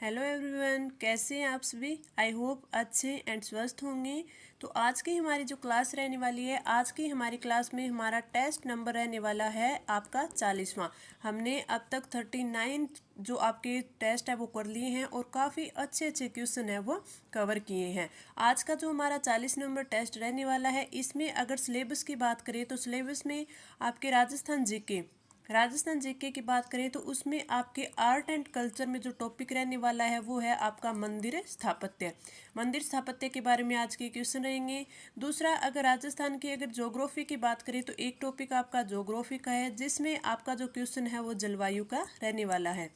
Hello everyone, कैसे हैं आप सभी। आई होप अच्छे एंड स्वस्थ होंगे। तो आज की हमारी जो क्लास रहने वाली है, आज की हमारी क्लास में हमारा टेस्ट नंबर रहने वाला है आपका 40वां। हमने अब तक 39 जो आपके टेस्ट है वो कर लिए हैं और काफ़ी अच्छे अच्छे क्वेश्चन है वो कवर किए हैं। आज का जो हमारा 40 नंबर टेस्ट रहने वाला है, इसमें अगर सिलेबस की बात करें तो सिलेबस में आपके राजस्थान जीके की बात करें तो उसमें आपके आर्ट एंड कल्चर में जो टॉपिक रहने वाला है वो है आपका मंदिर स्थापत्य के बारे में आज के क्वेश्चन रहेंगे। दूसरा, अगर राजस्थान की अगर ज्योग्राफी की बात करें तो एक टॉपिक आपका ज्योग्राफी का है, जिसमें आपका जो क्वेश्चन है वो जलवायु का रहने वाला है।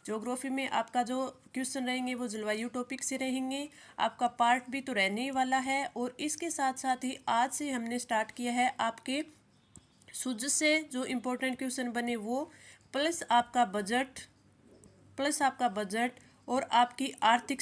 ज्योग्राफी में आपका जो क्वेश्चन रहेंगे वो जलवायु टॉपिक से रहेंगे। आपका पार्ट भी तो रहने ही वाला है। और इसके साथ साथ ही आज से हमने स्टार्ट किया है आपके सूझ से जो इम्पोर्टेंट क्वेश्चन बने वो, प्लस आपका बजट और आपकी आर्थिक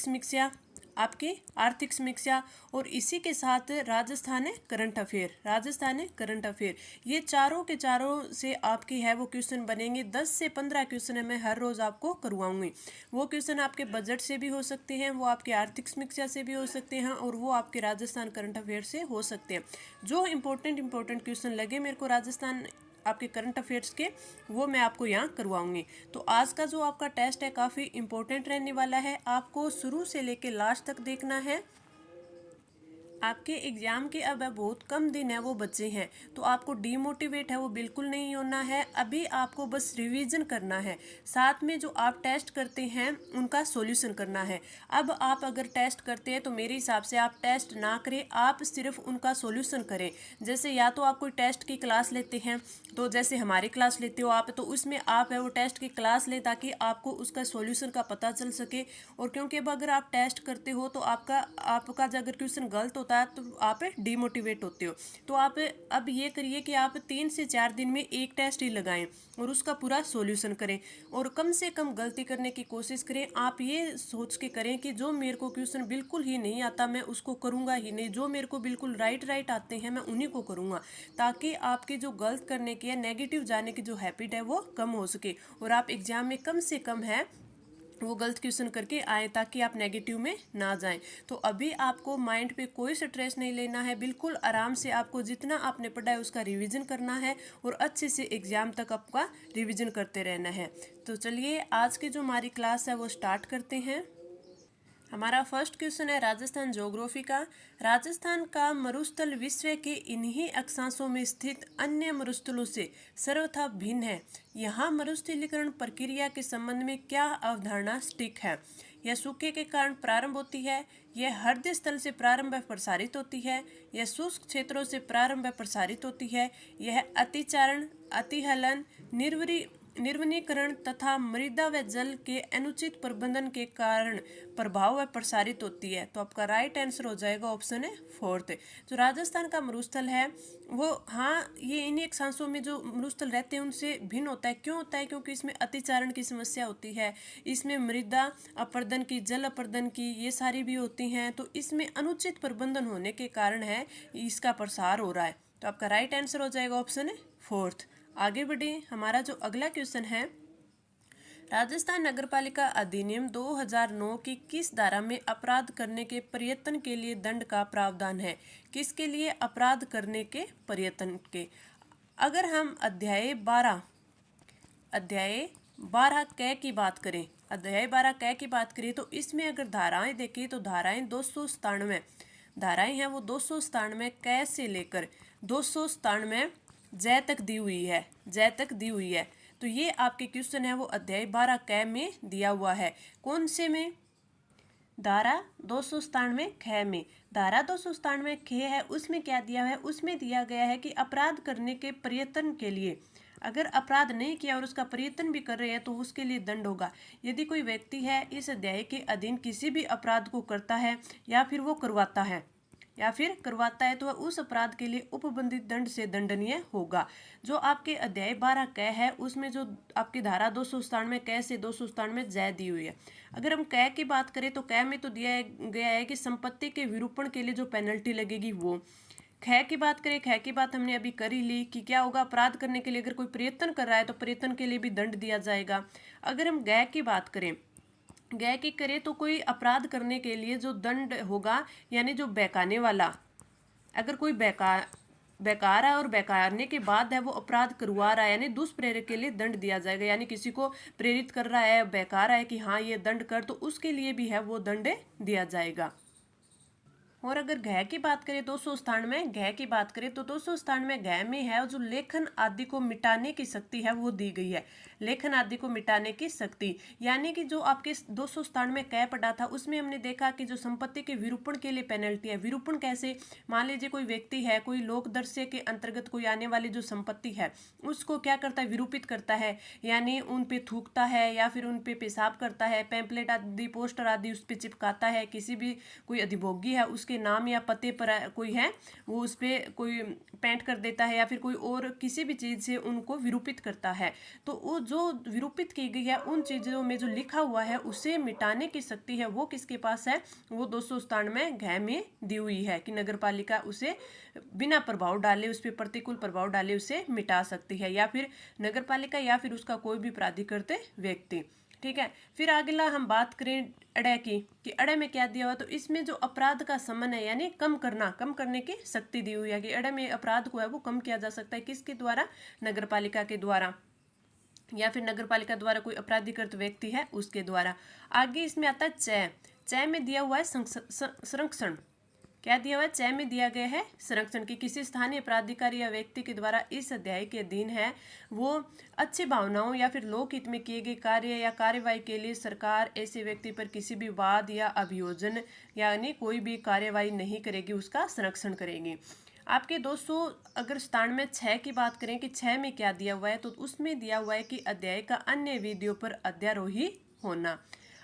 समीक्षा और इसी के साथ राजस्थान करंट अफेयर, ये चारों के चारों से आपकी है वो क्वेश्चन बनेंगे। 10 से 15 क्वेश्चन है मैं हर रोज़ आपको करवाऊंगी। वो क्वेश्चन आपके बजट से भी हो सकते हैं, वो आपके आर्थिक समीक्षा से भी हो सकते हैं और वो आपके राजस्थान करंट अफेयर से हो सकते हैं। जो इम्पोर्टेंट क्वेश्चन लगे मेरे को राजस्थान आपके करंट अफेयर्स के, वो मैं आपको यहाँ करवाऊंगी। तो आज का जो आपका टेस्ट है काफ़ी इम्पोर्टेंट रहने वाला है, आपको शुरू से लेके लास्ट तक देखना है। आपके एग्ज़ाम के अब बहुत कम दिन है वो बचे हैं, तो आपको डीमोटिवेट है वो बिल्कुल नहीं होना है। अभी आपको बस रिवीजन करना है, साथ में जो आप टेस्ट करते हैं उनका सॉल्यूशन करना है। अब आप अगर टेस्ट करते हैं तो मेरे हिसाब से आप टेस्ट ना करें, आप सिर्फ उनका सॉल्यूशन करें। जैसे या तो आप कोई टेस्ट की क्लास लेते हैं, तो जैसे हमारी क्लास लेते हो आप, तो उसमें आप है वो टेस्ट की क्लास लें ताकि आपको उसका सॉल्यूशन का पता चल सके। और क्योंकि अब अगर आप टेस्ट करते हो तो आपका अगर क्वेश्चन गलत होता है तो आप डीमोटिवेट होते हो। तो आप अब ये करिए कि आप 3 से 4 दिन में एक टेस्ट ही लगाएं और उसका पूरा सॉल्यूशन करें और कम से कम गलती करने की कोशिश करें। आप ये सोच के करें कि जो मेरे को क्वेश्चन बिल्कुल ही नहीं आता मैं उसको करूँगा ही नहीं, जो मेरे को बिल्कुल राइट आते हैं मैं उन्हीं को करूँगा, ताकि आपकी जो गलत करने की है, नेगेटिव जाने की जो हैबिट है वो कम हो सके और आप एग्जाम में कम से कम है वो गलत क्वेश्चन करके आए, ताकि आप नेगेटिव में ना जाएं। तो अभी आपको माइंड पे कोई स्ट्रेस नहीं लेना है, बिल्कुल आराम से आपको जितना आपने पढ़ा है उसका रिवीजन करना है और अच्छे से एग्जाम तक आपका रिवीजन करते रहना है। तो चलिए आज की जो हमारी क्लास है वो स्टार्ट करते हैं। हमारा फर्स्ट क्वेश्चन है राजस्थान ज्योग्राफी का। राजस्थान का मरुस्थल विश्व के इन्हीं अक्षांशों में स्थित अन्य मरुस्थलों से सर्वथा भिन्न है। यहाँ मरुस्थलीकरण प्रक्रिया के संबंध में क्या अवधारणा स्टिक है। यह सूखे के कारण प्रारंभ होती है, यह हृदय स्थल से प्रारंभ व प्रसारित होती है, यह शुष्क क्षेत्रों से प्रारंभ व प्रसारित होती है, यह अतिचारण, अतिहलन, निर्वनीकरण तथा मृदा व जल के अनुचित प्रबंधन के कारण प्रभाव व प्रसारित होती है। तो आपका राइट आंसर हो जाएगा ऑप्शन है फोर्थ। जो राजस्थान का मरुस्थल है वो, हाँ, ये इन्हीं अक्षांशों में जो मरुस्थल रहते हैं उनसे भिन्न होता है। क्यों होता है? क्योंकि इसमें अतिचारण की समस्या होती है, इसमें मृदा अपर्दन की, जल अपर्दन की, ये सारी भी होती हैं। तो इसमें अनुचित प्रबंधन होने के कारण है इसका प्रसार हो रहा है। तो आपका राइट आंसर हो जाएगा ऑप्शन है फोर्थ। आगे बढ़े, हमारा जो अगला क्वेश्चन है, राजस्थान नगरपालिका अधिनियम 2009 की किस धारा में अपराध करने के प्रयत्न के लिए दंड का प्रावधान है। किसके लिए? अपराध करने के प्रयत्न के। अगर हम अध्याय 12 क की बात करें, तो इसमें अगर धाराएं देखें तो धाराएं 297 धाराएं हैं वो 297 क से लेकर 297 जय तक दी हुई है। तो ये आपके क्वेश्चन है वो अध्याय 12 क में दिया हुआ है। कौन से में? धारा 297 ख में। धारा 297 ख है, उसमें क्या दिया है? उसमें दिया गया है कि अपराध करने के प्रयत्न के लिए, अगर अपराध नहीं किया और उसका प्रयत्न भी कर रहे हैं तो उसके लिए दंड होगा। यदि कोई व्यक्ति है इस अध्याय के अधीन किसी भी अपराध को करता है या फिर करवाता है तो वह उस अपराध के लिए उपबंधित दंड से दंडनीय होगा। जो आपके अध्याय 12 क है उसमें जो आपकी धारा 297 क से 297 जय दी हुई है। अगर हम क की बात करें तो क में तो दिया गया है कि संपत्ति के विरूपण के लिए जो पेनल्टी लगेगी वो। ख की बात करें, ख की बात हमने अभी कर ही ली कि क्या होगा, अपराध करने के लिए अगर कोई प्रयत्न कर रहा है तो प्रयत्न के लिए भी दंड दिया जाएगा। अगर हम ग की बात करें गय की करें तो कोई अपराध करने के लिए जो दंड होगा, यानी जो बहकाने वाला, अगर कोई बेकार है और बेकारने के बाद है वो अपराध करवा रहा है, यानी दुष्प्रेरक के लिए दंड दिया जाएगा। यानी किसी को प्रेरित कर रहा है, बेकार है कि हाँ ये दंड कर, तो उसके लिए भी है वो दंड दिया जाएगा। और अगर घय की बात करें 297 घय की बात करें तो 297 घय में है जो लेखन आदि को मिटाने की शक्ति है वो दी गई है। लेखन आदि को मिटाने की शक्ति, यानी कि जो आपके 297 कै पढ़ा था उसमें हमने देखा कि जो संपत्ति के विरूपण के लिए पेनल्टी है। विरूपण कैसे, मान लीजिए कोई व्यक्ति है, कोई लोक दृश्य के अंतर्गत कोई आने वाली जो संपत्ति है उसको क्या करता है, विरूपित करता है, यानी उन पे थूकता है या फिर उन पे पेशाब करता है, पैम्पलेट आदि पोस्टर आदि उस पर चिपकाता है। किसी भी कोई अधिभोगी है उसके नाम या पते पर कोई है वो उस पर कोई पेंट कर देता है या फिर कोई और किसी भी चीज़ से उनको विरूपित करता है। तो वो जो विरूपित की गई है उन चीज़ों में जो लिखा हुआ है उसे मिटाने की शक्ति है वो किसके पास है, वो 297 घय में दी हुई है कि नगर पालिका उसे बिना प्रभाव डाले, उस पर प्रतिकूल प्रभाव डाले उसे मिटा सकती है, या फिर नगर पालिका या फिर उसका कोई भी प्राधिकृत व्यक्ति। ठीक है, फिर अगला हम बात करें अड़े की, कि अड़े में क्या दिया हुआ, तो इसमें जो अपराध का समन है यानी कम करने की शक्ति दी हुई है कि अड़े में अपराध को है वो कम किया जा सकता है, किसके द्वारा, नगर पालिका के द्वारा, या फिर नगर पालिका द्वारा कोई अपराधीकृत व्यक्ति है उसके द्वारा। आगे इसमें आता है चय। चय में दिया हुआ है संरक्षण। क्या दिया हुआ है, चय में दिया गया है संरक्षण की किसी स्थानीय प्राधिकारी या व्यक्ति के द्वारा इस अध्याय के अधीन है वो अच्छी भावनाओं या फिर लोकहित में किए गए कार्य या कार्यवाही के लिए सरकार ऐसे व्यक्ति पर किसी भी वाद या अभियोजन यानी कोई भी कार्यवाही नहीं करेगी, उसका संरक्षण करेगी। आपके 200 अगर 97 की बात करें कि 6 में क्या दिया हुआ है, तो उसमें दिया हुआ है कि अध्याय का अन्य विधियों पर अध्यारोही होना।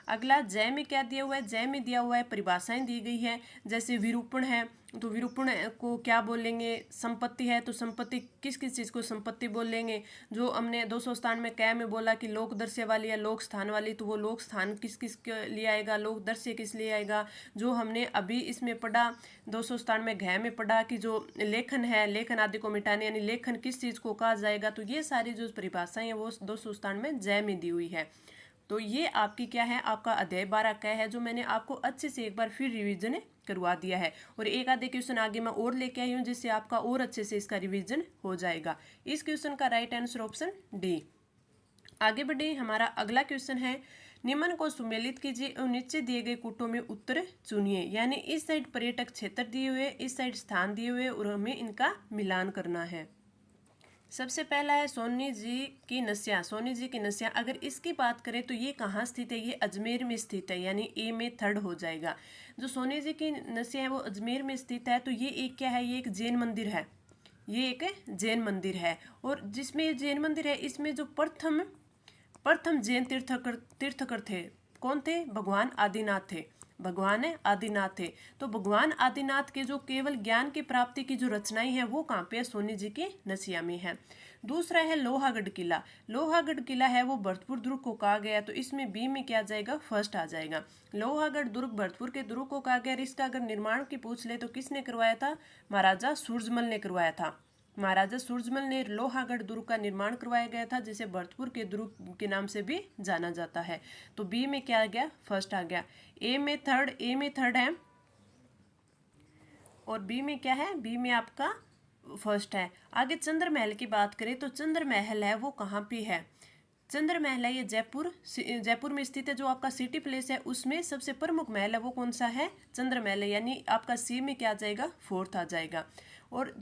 अगला जय में क्या दिया हुआ है, जय में दिया हुआ है परिभाषाएं दी गई है, जैसे विरूपण है तो विरूपण को क्या बोलेंगे, संपत्ति है तो संपत्ति किस किस चीज़ को संपत्ति बोलेंगे। जो हमने 297 में कै में बोला कि लोक दृश्य वाली या लोक स्थान वाली, तो वो लोक स्थान किस किस के लिए आएगा, लोक दृश्य किस लिए आएगा। जो हमने अभी इसमें पढ़ा 297 घय में पढ़ा कि जो लेखन है, लेखन आदि को मिटाने यानी लेखन किस चीज़ को कहा जाएगा, तो ये सारी जो परिभाषाएं हैं वो 297 जय में दी हुई है। तो ये आपकी क्या है, आपका अध्याय 12 क्या है, जो मैंने आपको अच्छे से एक बार फिर रिवीजन करवा दिया है। और एक आधे क्वेश्चन आगे मैं और लेके आई हूँ जिससे आपका और अच्छे से इसका रिवीजन हो जाएगा। इस क्वेश्चन का राइट आंसर ऑप्शन डी। आगे बढ़े, हमारा अगला क्वेश्चन है, निम्न को सुमेलित कीजिए और नीचे दिए गए कूटों में उत्तर चुनिए। यानी इस साइड पर्यटक क्षेत्र दिए हुए, इस साइड स्थान दिए हुए और हमें इनका मिलान करना है। सबसे पहला है सोनी जी की नस्या। सोनी जी की नस्या, अगर इसकी बात करें तो ये कहाँ स्थित है, ये अजमेर में स्थित है, यानी ए में थर्ड हो जाएगा। जो सोनी जी की नस्या है वो अजमेर में स्थित है। तो ये एक क्या है, ये एक जैन मंदिर है, ये एक जैन मंदिर है। और जिसमें ये जैन मंदिर है इसमें जो प्रथम जैन तीर्थकर थे, कौन थे, भगवान आदिनाथ थे, भगवान आदिनाथ थे। तो भगवान आदिनाथ के जो केवल ज्ञान की प्राप्ति की जो रचनाएं हैं वो कहाँ पे है, सोनी जी की नसिया में है। दूसरा है लोहागढ़ किला। लोहागढ़ किला है वो भरतपुर दुर्ग को कहा गया, तो इसमें बी में क्या आ जाएगा, फर्स्ट आ जाएगा। लोहागढ़ दुर्ग भरतपुर के दुर्ग को कहा गया। इसका अगर निर्माण की पूछ ले तो किसने करवाया था, महाराजा सूरजमल ने करवाया था। महाराजा सूरजमल ने लोहागढ़ दुर्ग का निर्माण करवाया गया था, जिसे भरतपुर के दुर्ग के नाम से भी जाना जाता है। तो बी में क्या आ गया, फर्स्ट आ गया। ए में थर्ड है और बी में क्या है, बी में आपका फर्स्ट है। आगे चंद्र महल की बात करें तो चंद्र महल है वो कहाँ पे है, चंद्र महल है ये जयपुर में स्थित है। जो आपका सिटी प्लेस है उसमें सबसे प्रमुख महल है वो कौन सा है, चंद्र महल है, यानी आपका सी में क्या आ जाएगा, फोर्थ आ जाएगा। और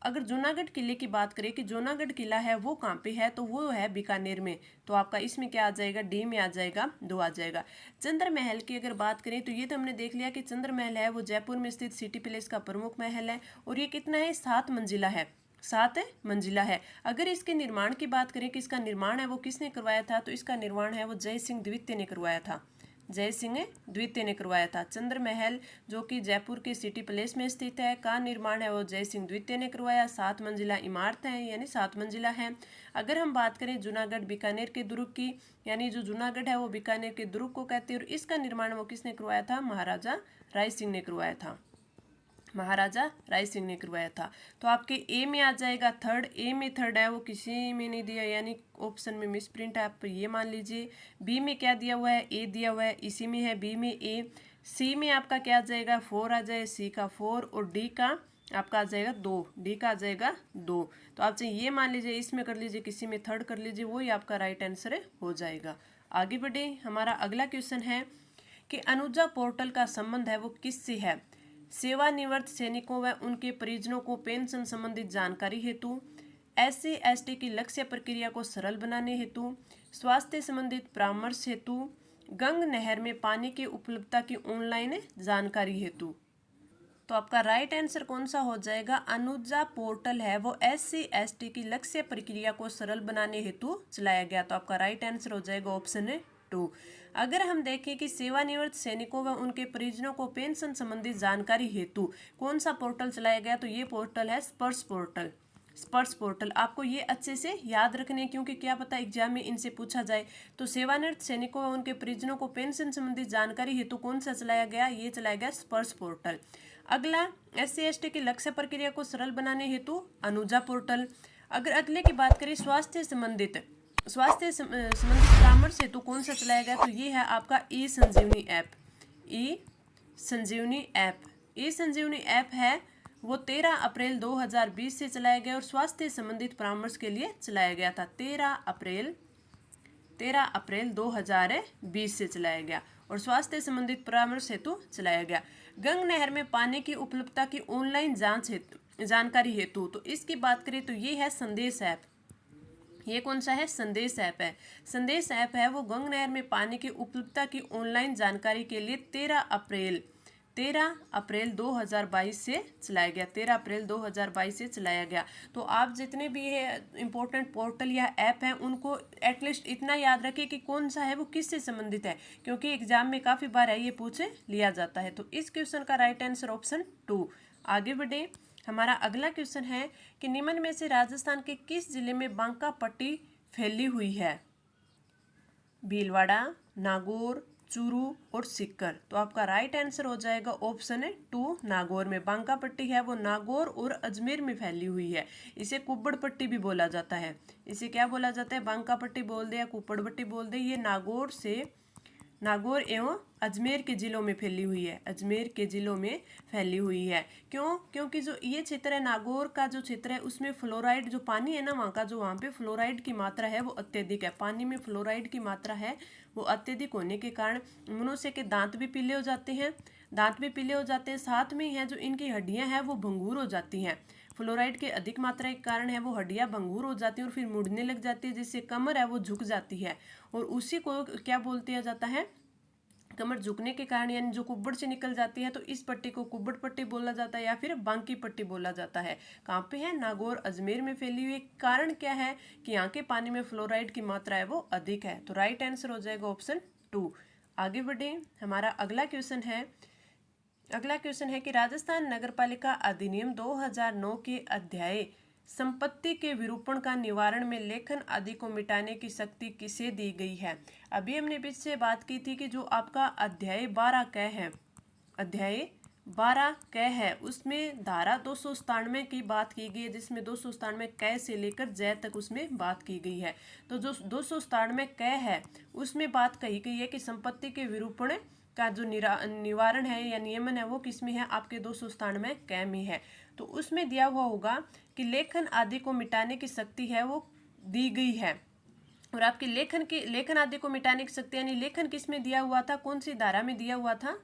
अगर जूनागढ़ किले की बात करें कि जूनागढ़ किला है वो कहाँ पे है, तो वो है बीकानेर में, तो आपका इसमें क्या आ जाएगा, डी में आ जाएगा, 2 आ जाएगा। चंद्र महल की अगर बात करें तो ये तो हमने देख लिया कि चंद्र महल है वो जयपुर में स्थित सिटी पैलेस का प्रमुख महल है। और ये कितना है, 7 मंजिला है, 7 मंजिला है। अगर इसके निर्माण की बात करें कि इसका निर्माण है वो किसने करवाया था, तो इसका निर्माण है वो जय सिंह द्वितीय ने करवाया था, जय सिंह द्वितीय ने करवाया था। चंद्र महल जो कि जयपुर के सिटी पैलेस में स्थित है का निर्माण है वो जय सिंह द्वितीय ने करवाया। 7 मंजिला इमारत है, यानी 7 मंजिला है। अगर हम बात करें जूनागढ़ बीकानेर के दुर्ग की, यानी जो जूनागढ़ है वो बीकानेर के दुर्ग को कहते हैं, और इसका निर्माण वो किसने करवाया था, महाराजा राय सिंह ने करवाया था। महाराजा राय सिंह ने करवाया था। तो आपके ए में आ जाएगा थर्ड, ए में थर्ड है वो किसी में नहीं दिया, यानी ऑप्शन में मिस प्रिंट है, आप ये मान लीजिए। बी में क्या दिया हुआ है, ए दिया हुआ है, इसी में है बी में ए। सी में आपका क्या आ जाएगा, 4 आ जाए, सी का 4, और डी का आपका आ जाएगा 2, डी का आ जाएगा 2। तो आप चाहे ये मान लीजिए, इसमें कर लीजिए, किसी में थर्ड कर लीजिए, वही आपका राइट आंसर हो जाएगा। आगे बढ़े, हमारा अगला क्वेश्चन है कि अनुजा पोर्टल का संबंध है वो किससे है। सेवानिवृत्त सैनिकों व उनके परिजनों को पेंशन संबंधित जानकारी हेतु, SC/ST की लक्ष्य प्रक्रिया को सरल बनाने हेतु, स्वास्थ्य संबंधित परामर्श हेतु, गंग नहर में पानी की उपलब्धता की ऑनलाइन जानकारी हेतु। तो आपका राइट आंसर कौन सा हो जाएगा, अनुजा पोर्टल है वो SC/ST की लक्ष्य प्रक्रिया को सरल बनाने हेतु चलाया गया। तो आपका राइट आंसर हो जाएगा ऑप्शन 2। अगर हम देखें कि सेवानिवृत्त सैनिकों व उनके परिजनों को पेंशन संबंधी जानकारी हेतु कौन सा पोर्टल चलाया गया, तो ये पोर्टल है स्पर्श पोर्टल। स्पर्श पोर्टल आपको ये अच्छे से याद रखने, क्योंकि क्या पता एग्जाम में इनसे पूछा जाए। तो सेवानिवृत्त सैनिकों व उनके परिजनों को पेंशन संबंधी जानकारी हेतु कौन सा चलाया गया, ये चलाया गया स्पर्श पोर्टल। अगला SC/ST की लक्ष्य प्रक्रिया को सरल बनाने हेतु अनुजा पोर्टल। अगर अगले की बात करें स्वास्थ्य संबंधित परामर्श हेतु कौन सा चलाया गया, तो ये है आपका ई संजीवनी ऐप। ई संजीवनी ऐप, ई संजीवनी ऐप है वो 13 अप्रैल 2020 से चलाया गया और स्वास्थ्य संबंधित परामर्श के लिए चलाया गया था। 13 अप्रैल 2020 से चलाया गया और स्वास्थ्य संबंधित परामर्श हेतु चलाया गया। गंग नहर में पानी की उपलब्धता की ऑनलाइन जांच हेतु जानकारी हेतु, तो इसकी बात करें तो ये है संदेश ऐप। ये कौन सा है, संदेश ऐप है। संदेश ऐप है वो गंग नहर में पानी की उपलब्धता की ऑनलाइन जानकारी के लिए 13 अप्रैल 2022 से चलाया गया। 13 अप्रैल 2022 से चलाया गया। तो आप जितने भी ये इंपॉर्टेंट पोर्टल या ऐप हैं उनको एटलीस्ट इतना याद रखिए कि कौन सा है वो किससे संबंधित है, क्योंकि एग्जाम में काफ़ी बार है ये पूछ लिया जाता है। तो इस क्वेश्चन का राइट आंसर ऑप्शन 2। आगे बढ़े, हमारा अगला क्वेश्चन है कि निम्न में से राजस्थान के किस जिले में बांका पट्टी फैली हुई है। भीलवाड़ा, नागौर, चूरू और सीकर। तो आपका राइट आंसर हो जाएगा ऑप्शन 2, नागौर में। बांका पट्टी है वो नागौर और अजमेर में फैली हुई है। इसे कुब्बड़ पट्टी भी बोला जाता है। इसे क्या बोला जाता है, बांका पट्टी बोल दे या कुब्बड़ पट्टी बोल दे। ये नागौर एवं अजमेर के जिलों में फैली हुई है। अजमेर के जिलों में फैली हुई है। क्यों, क्योंकि जो ये क्षेत्र है नागौर का जो क्षेत्र है उसमें फ्लोराइड जो पानी है ना वहाँ का, जो वहाँ पे फ्लोराइड की मात्रा है वो अत्यधिक है। पानी में फ्लोराइड की मात्रा है वो अत्यधिक होने के कारण मनुष्य के दांत भी पीले हो जाते हैं। साथ में है जो इनकी हड्डियाँ हैं वो भंगूर हो जाती हैं। फ्लोराइड के अधिक मात्रा के कारण है वो हड्डियाँ भंगूर हो जाती हैं और फिर मुड़ने लग जाती है, जिससे कमर है वो झुक जाती है। और उसी को क्या बोलते जाता है, कमर झुकने के कारण यानी जो कुब्बड़ से निकल जाती है, तो इस पट्टी को कुब्बड़ पट्टी बोला जाता है या फिर बांकी पट्टी बोला जाता है। कहाँ पे है, नागौर अजमेर में फैली हुई। कारण क्या है कि यहाँ के पानी में फ्लोराइड की मात्रा है वो अधिक है। तो राइट आंसर हो जाएगा ऑप्शन 2। आगे बढ़े, हमारा अगला क्वेश्चन है कि राजस्थान नगरपालिका अधिनियम 2009 के अध्याय संपत्ति के विरूपण का निवारण में लेखन आदि को मिटाने की शक्ति किसे दी गई है। अभी हमने पीछे बात की थी कि जो आपका अध्याय 12 क है उसमें धारा 297 की बात की गई है, जिसमें 297 क से लेकर ज तक उसमें बात की गई है। तो जो 297 क है उसमें बात कही गई है कि संपत्ति के विरूपण का जो निवारण है या नियमन है वो किस में है, आपके 297 क में है। तो उसमें दिया हुआ होगा कि लेखन आदि को मिटाने की शक्ति है वो दी गई है। और आपके लेखन आदि को मिटाने की शक्ति यानी लेखन किस में दिया हुआ था, कौन सी धारा में दिया हुआ था,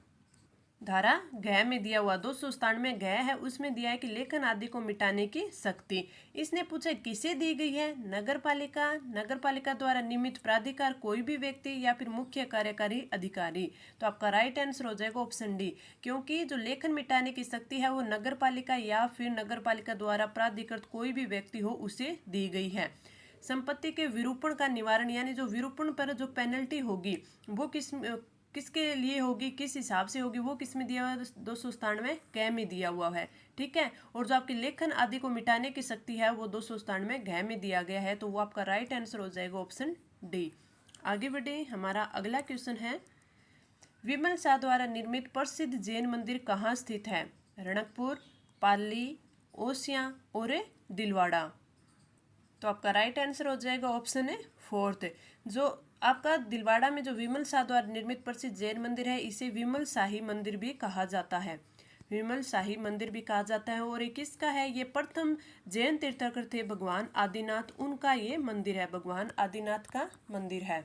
धारा घ में दिया हुआ। 297 घ है उसमें दिया है कि लेखन आदि को मिटाने की शक्ति। इसने पूछा किसे दी गई है, नगरपालिका द्वारा नियमित प्राधिकार, कोई भी व्यक्ति या फिर मुख्य कार्यकारी अधिकारी। तो आपका राइट आंसर हो जाएगा ऑप्शन डी, क्योंकि जो लेखन मिटाने की शक्ति है वो नगरपालिका या फिर नगरपालिका द्वारा प्राधिकृत कोई भी व्यक्ति हो उसे दी गई है। संपत्ति के विरूपण का निवारण यानी जो विरूपण पर जो पेनल्टी होगी वो किसके लिए होगी, किस हिसाब से होगी, वो किस में दिया हुआ है, 297 क में दिया हुआ है। ठीक है, और जो आपकी लेखन आदि को मिटाने की शक्ति है वो 297 घ में दिया गया है। तो वो आपका राइट आंसर हो जाएगा ऑप्शन डी। आगे बढ़े, हमारा अगला क्वेश्चन है विमल शाह द्वारा निर्मित प्रसिद्ध जैन मंदिर कहाँ स्थित है। रणकपुर, पाली, ओसियां और दिलवाड़ा। तो आपका राइट आंसर हो जाएगा ऑप्शन है फोर्थ। जो आपका दिलवाड़ा में जो विमल शाह द्वारा निर्मित प्रसिद्ध जैन मंदिर है, इसे विमल शाही मंदिर भी कहा जाता है। विमल शाही मंदिर भी कहा जाता है। और ये किसका है? ये प्रथम जैन तीर्थंकर थे भगवान आदिनाथ, उनका ये मंदिर है, भगवान आदिनाथ का मंदिर है।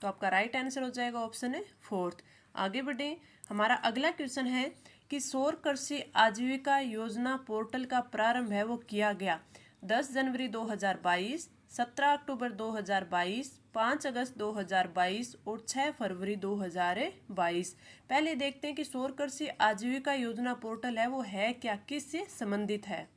तो आपका राइट आंसर हो जाएगा ऑप्शन है फोर्थ। आगे बढ़े, हमारा अगला क्वेश्चन है कि सौर कृषि आजीविका योजना पोर्टल का प्रारंभ है वो किया गया 10 जनवरी 2022, 17 अक्टूबर 2022, 5 अगस्त 2022 और 6 फरवरी 2022। पहले देखते हैं कि सौर कृषि आजीविका योजना पोर्टल है वो है क्या, किससे संबंधित है।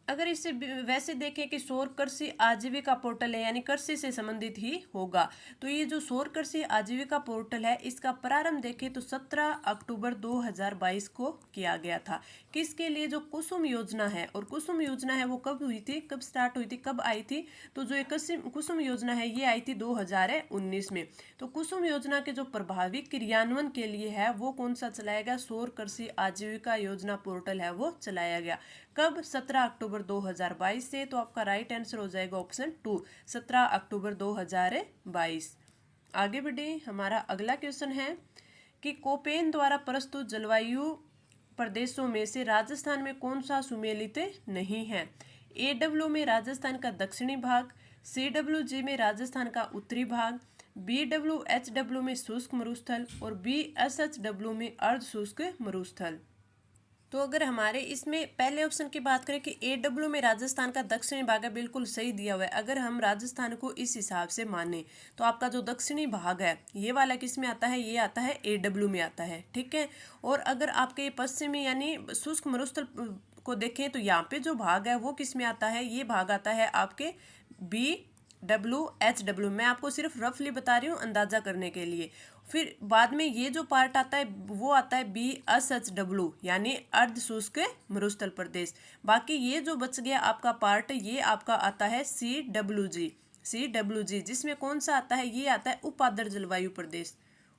अगर इसे वैसे देखें कि सौर कृषि आजीविका पोर्टल है यानी कृषि से संबंधित ही होगा, तो ये जो सौर कृषि आजीविका पोर्टल है इसका प्रारंभ देखें तो 17 अक्टूबर 2022 को किया गया था। किसके लिए? जो कुसुम योजना है। और कुसुम योजना है वो कब हुई थी, कब स्टार्ट हुई थी, कब आई थी? तो जो कुसुम योजना है ये आई थी 2019 में। तो कुसुम योजना के जो प्रभावी क्रियान्वयन के लिए है वो कौन सा चलाया गया? सौर कृषि आजीविका योजना पोर्टल है वो चलाया गया। कब? 17 अक्टूबर 2022 से। तो आपका राइट आंसर हो जाएगा ऑप्शन 2, 17 अक्टूबर 2022। आगे बढ़े, हमारा अगला क्वेश्चन है कि कोपेन द्वारा प्रस्तुत जलवायु प्रदेशों में से राजस्थान में कौन सा सुमेलित नहीं है? AW में राजस्थान का दक्षिणी भाग, CWG में राजस्थान का उत्तरी भाग, BWHW में शुष्क मरुस्थल और BSHW में अर्ध शुष्क मरुस्थल। तो अगर हमारे इसमें पहले ऑप्शन की बात करें कि AW में राजस्थान का दक्षिणी भाग है, बिल्कुल सही दिया हुआ है। अगर हम राजस्थान को इस हिसाब से माने तो आपका जो दक्षिणी भाग है ये वाला किस में आता है? ये आता है AW में आता है, ठीक है। और अगर आपके पश्चिमी यानी शुष्क मरुस्थल को देखें तो यहाँ पे जो भाग है वो किस में आता है? ये भाग आता है आपके BWHW। मैं आपको सिर्फ रफली बता रही हूँ अंदाजा करने के लिए। फिर बाद में ये जो पार्ट आता है वो आता है BSHW यानी अर्ध शुष्क मरुस्थल प्रदेश। बाकी ये जो बच गया आपका पार्ट ये आपका आता है CWG जिसमें कौन सा आता है? ये आता है उप आर्द्र जलवायु प्रदेश।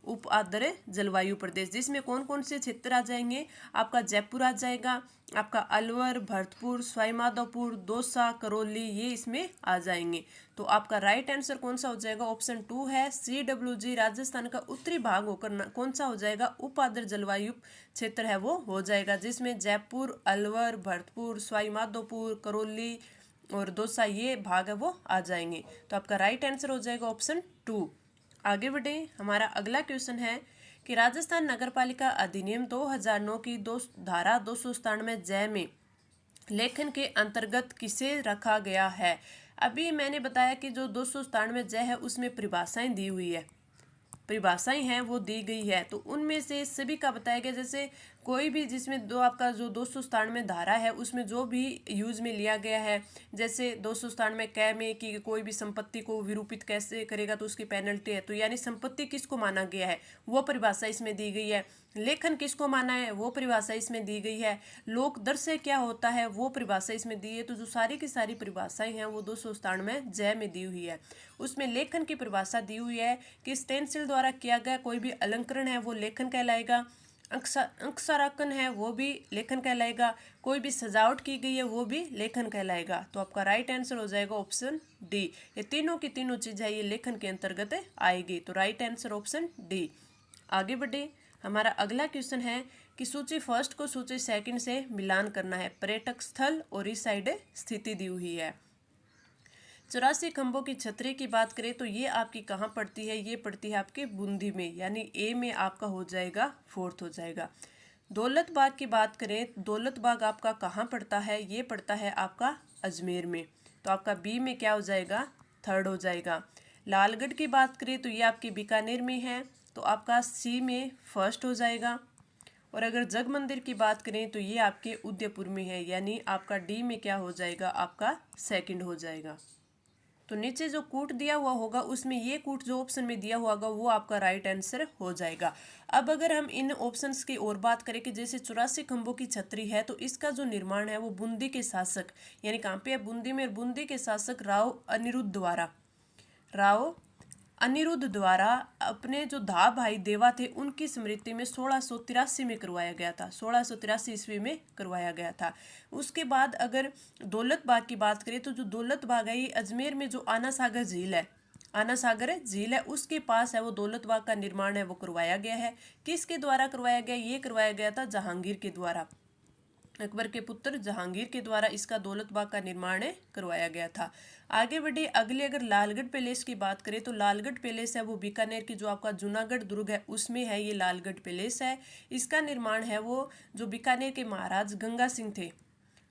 उप आर्द्र जलवायु प्रदेश जिसमें कौन कौन से क्षेत्र आ जाएंगे? आपका जयपुर आ जाएगा, आपका अलवर, भरतपुर, सवाईमाधोपुर, दौसा, करौली, ये इसमें आ जाएंगे। तो आपका राइट आंसर कौन सा हो जाएगा? ऑप्शन 2 है CWG। राजस्थान का उत्तरी भाग होकर कौन सा हो जाएगा? उप आर्द्र जलवायु क्षेत्र है वो हो जाएगा, जिसमें जयपुर, अलवर, भरतपुर, सवाईमाधोपुर, करौली और दौसा ये भाग है वो आ जाएंगे। तो आपका राइट आंसर हो जाएगा ऑप्शन 2। आगे बढ़े, हमारा अगला क्वेश्चन है कि राजस्थान नगरपालिका अधिनियम 2009 की धारा 297 जय में लेखन के अंतर्गत किसे रखा गया है? अभी मैंने बताया कि जो 297 जय है उसमें परिभाषाएं दी हुई है, परिभाषाएं हैं वो दी गई है। तो उनमें से सभी का बताया गया, जैसे कोई भी जिसमें दो आपका जो 297 धारा है उसमें जो भी यूज में लिया गया है, जैसे 297 कै में कि कोई भी संपत्ति को विरूपित कैसे करेगा तो उसकी पेनल्टी है, तो यानी संपत्ति किसको माना गया है वो परिभाषा इसमें दी गई है। लेखन किसको माना है वो परिभाषा इसमें दी गई है। लोक दृश्य क्या होता है वो परिभाषा इसमें दी है। तो जो सारी की सारी परिभाषाएं हैं वो 297 जय में दी हुई है। उसमें लेखन की परिभाषा दी हुई है कि स्टेंसिल द्वारा किया गया कोई भी अलंकरण है वो लेखन कहलाएगा, अंशारांकन है वो भी लेखन कहलाएगा, कोई भी सजावट की गई है वो भी लेखन कहलाएगा। तो आपका राइट आंसर हो जाएगा ऑप्शन डी। ये तीनों की तीनों चीज़ है ये लेखन के अंतर्गत आएगी। तो राइट आंसर ऑप्शन डी। आगे बढ़े, हमारा अगला क्वेश्चन है कि सूची फर्स्ट को सूची सेकंड से मिलान करना है। पर्यटक स्थल और इस साइड स्थिति दी हुई है। 84 खंभों की छतरी की बात करें तो ये आपकी कहाँ पड़ती है? ये पड़ती है आपके बूंदी में, यानी ए में आपका हो जाएगा फोर्थ हो जाएगा। दौलत बाग की बात करें, दौलत बाग आपका कहाँ पड़ता है? ये पड़ता है आपका अजमेर में। तो आपका बी में क्या हो जाएगा? थर्ड हो जाएगा। लालगढ़ की बात करें तो ये आपके बीकानेर में है, तो आपका सी में फर्स्ट हो जाएगा। और अगर जग मंदिर की बात करें तो ये आपके उदयपुर में है, यानी आपका डी में क्या हो जाएगा? आपका सेकंड हो जाएगा। तो नीचे जो कूट दिया हुआ होगा उसमें ये कूट जो ऑप्शन में दिया हुआ होगा वो आपका राइट आंसर हो जाएगा। अब अगर हम इन ऑप्शंस की और बात करें कि जैसे 84 खंभों की छतरी है तो इसका जो निर्माण है वो बूंदी के शासक, यानी कहाँ पे है? बूंदी में। बूंदी के शासक राव अनिरुद्ध द्वारा अपने जो धा भाई देवा थे उनकी स्मृति में 1683 में करवाया गया था। 1683 ईस्वी में करवाया गया था। उसके बाद अगर दौलत बाग की बात करें तो जो दौलत बाग है ये अजमेर में जो आना सागर झील है, आना सागर झील है उसके पास है, वो दौलत बाग का निर्माण है वो करवाया गया है। किसके द्वारा करवाया गया? ये करवाया गया था जहांगीर के द्वारा। अकबर के पुत्र जहांगीर के द्वारा इसका दौलत बाग का निर्माण करवाया गया था। आगे बढ़े, अगले अगर लालगढ़ पैलेस की बात करें तो लालगढ़ पैलेस है वो बीकानेर की जो आपका जूनागढ़ दुर्ग है उसमें है, ये लालगढ़ पैलेस है। इसका निर्माण है वो जो बीकानेर के महाराज गंगा सिंह थे,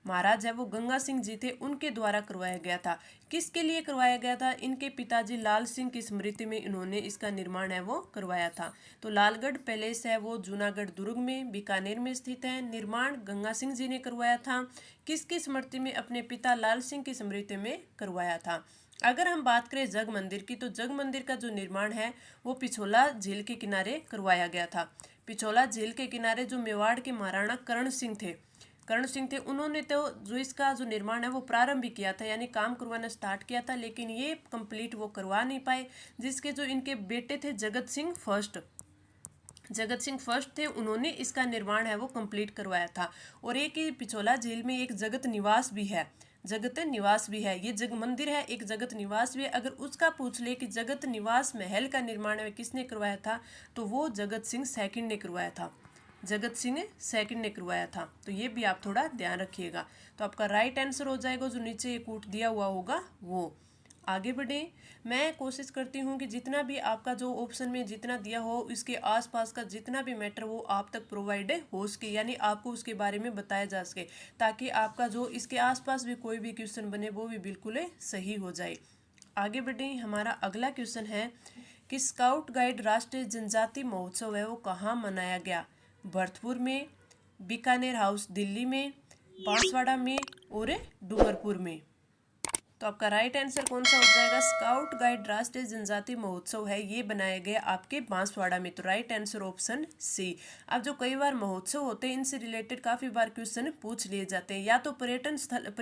महाराज है वो गंगा सिंह जी थे, उनके द्वारा करवाया गया था। किसके लिए करवाया गया था? इनके पिताजी लाल सिंह की स्मृति में इन्होंने इसका निर्माण है वो करवाया था। तो लालगढ़ पैलेस है वो जूनागढ़ दुर्ग में बीकानेर में स्थित है। निर्माण गंगा सिंह जी ने करवाया था। किसकी स्मृति में? अपने पिता लाल सिंह की स्मृति में करवाया था। अगर हम बात करें जग मंदिर की तो जग मंदिर का जो निर्माण है वो पिछोला झील के किनारे करवाया गया था। पिछोला झील के किनारे जो मेवाड़ के महाराणा कर्ण सिंह थे उन्होंने तो जो इसका जो निर्माण है वो प्रारंभ भी किया था, यानी काम करवाना स्टार्ट किया था, लेकिन ये कंप्लीट वो करवा नहीं पाए। जिसके जो इनके बेटे थे जगत सिंह फर्स्ट थे, उन्होंने इसका निर्माण है वो कंप्लीट करवाया था। और एक ही पिछोला झील में एक जगत निवास भी है, ये जग मंदिर है, एक जगत निवास भी है। अगर उसका पूछ ले कि जगत निवास महल का निर्माण है किसने करवाया था तो वो जगत सिंह सेकंड ने करवाया था। तो ये भी आप थोड़ा ध्यान रखिएगा। तो आपका राइट आंसर हो जाएगा जो नीचे एक कूट दिया हुआ होगा वो। आगे बढ़े, मैं कोशिश करती हूँ कि जितना भी आपका जो ऑप्शन में जितना दिया हो इसके आसपास का जितना भी मैटर वो आप तक प्रोवाइड हो सके, यानी आपको उसके बारे में बताया जा सके, ताकि आपका जो इसके आसपास भी कोई भी क्वेश्चन बने वो भी बिल्कुल सही हो जाए। आगे बढ़े, हमारा अगला क्वेश्चन है कि स्काउट गाइड राष्ट्रीय जनजाति महोत्सव है वो कहाँ मनाया गया? भरतपुर में, बीकानेर हाउस दिल्ली में, बांसवाड़ा में और डूंगरपुर में। तो आपका राइट आंसर कौन सा हो जाएगा? स्काउट गाइड राष्ट्रीय जनजाति महोत्सव है ये बनाया गया आपके बांसवाड़ा में। तो राइट आंसर ऑप्शन सी। अब जो कई बार महोत्सव होते हैं इनसे रिलेटेड काफी बार क्वेश्चन पूछ लिए जाते हैं, या तो पर्यटन स्थल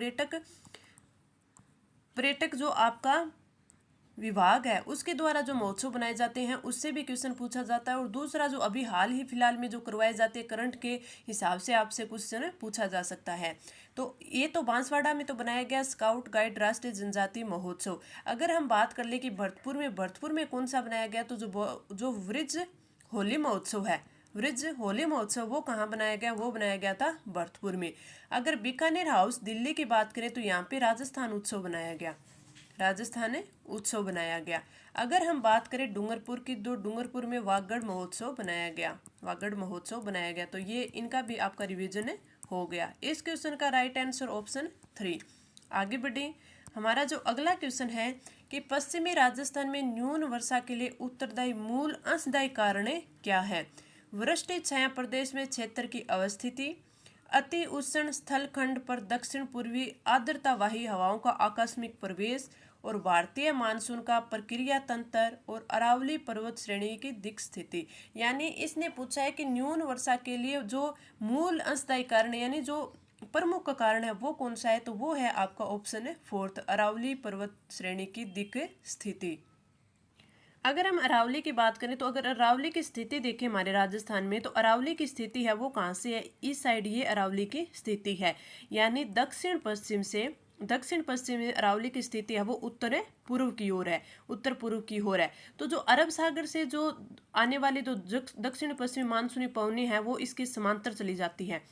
पर्यटक जो आपका विभाग है उसके द्वारा जो महोत्सव बनाए जाते हैं उससे भी क्वेश्चन पूछा जाता है, और दूसरा जो अभी हाल ही फिलहाल में जो करवाए जाते हैं करंट के हिसाब से आपसे क्वेश्चन पूछा जा सकता है। तो ये तो बांसवाड़ा में तो बनाया गया स्काउट गाइड राष्ट्रीय जनजाति महोत्सव। अगर हम बात कर ले कि भरतपुर में कौन सा बनाया गया तो जो वृज होली महोत्सव वो कहाँ बनाया गया? वो बनाया गया था भरतपुर में। अगर बीकानेर हाउस दिल्ली की बात करें तो यहाँ पे राजस्थान उत्सव बनाया गया। अगर हम बात करें डूंगरपुर की तो डूंगरपुर में वागड़ महोत्सव बनाया गया। तो ये इनका भी आपका रिवीजन हो गया। इस क्वेश्चन का राइट आंसर ऑप्शन 3। आगे बढ़े, हमारा जो अगला क्वेश्चन है कि पश्चिमी राजस्थान में न्यून वर्षा के लिए उत्तरदायी मूल अंशदायी कारण क्या है? वृष्टि छाया प्रदेश में क्षेत्र की अवस्थिति, अति उष्ण स्थल खंड पर दक्षिण पूर्वी आर्द्रतावाही हवाओं का आकस्मिक प्रवेश, और भारतीय मानसून का प्रक्रिया तंत्र, और अरावली पर्वत श्रेणी की दिक् स्थिति। यानी इसने पूछा है कि न्यून वर्षा के लिए जो मूल अंशदायी कारण यानी जो प्रमुख कारण है वो कौन सा है? तो वो है आपका ऑप्शन 4, अरावली पर्वत श्रेणी की दिक् स्थिति। अगर हम अरावली की बात करें तो अगर अरावली की स्थिति देखें हमारे राजस्थान में तो अरावली की स्थिति है वो कहाँ से है? इस साइड ये अरावली की स्थिति है, यानी दक्षिण पश्चिम में अरावली की स्थिति है वो उत्तर पूर्व की ओर है। तो जो अरब सागर से जो आने वाली जो दक्षिण पश्चिमी मानसूनी पवनी है वो इसके समांतर चली जाती है,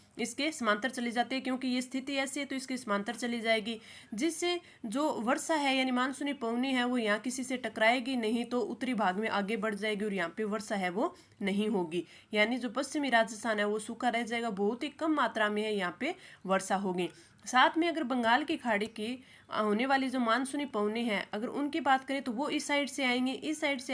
क्योंकि ये स्थिति ऐसी है तो इसके समांतर चली जाएगी, जिससे जो वर्षा है यानी मानसूनी पवनी है वो यहाँ किसी से टकराएगी नहीं, तो उत्तरी भाग में आगे बढ़ जाएगी और यहाँ पे वर्षा है वो नहीं होगी, यानी जो पश्चिमी राजस्थान है वो सूखा रह जाएगा, बहुत ही कम मात्रा में है यहाँ पे वर्षा होगी। साथ में अगर बंगाल की खाड़ी की होने वाली जो मानसूनी पवनी है अगर उनकी बात करें तो वो इस साइड से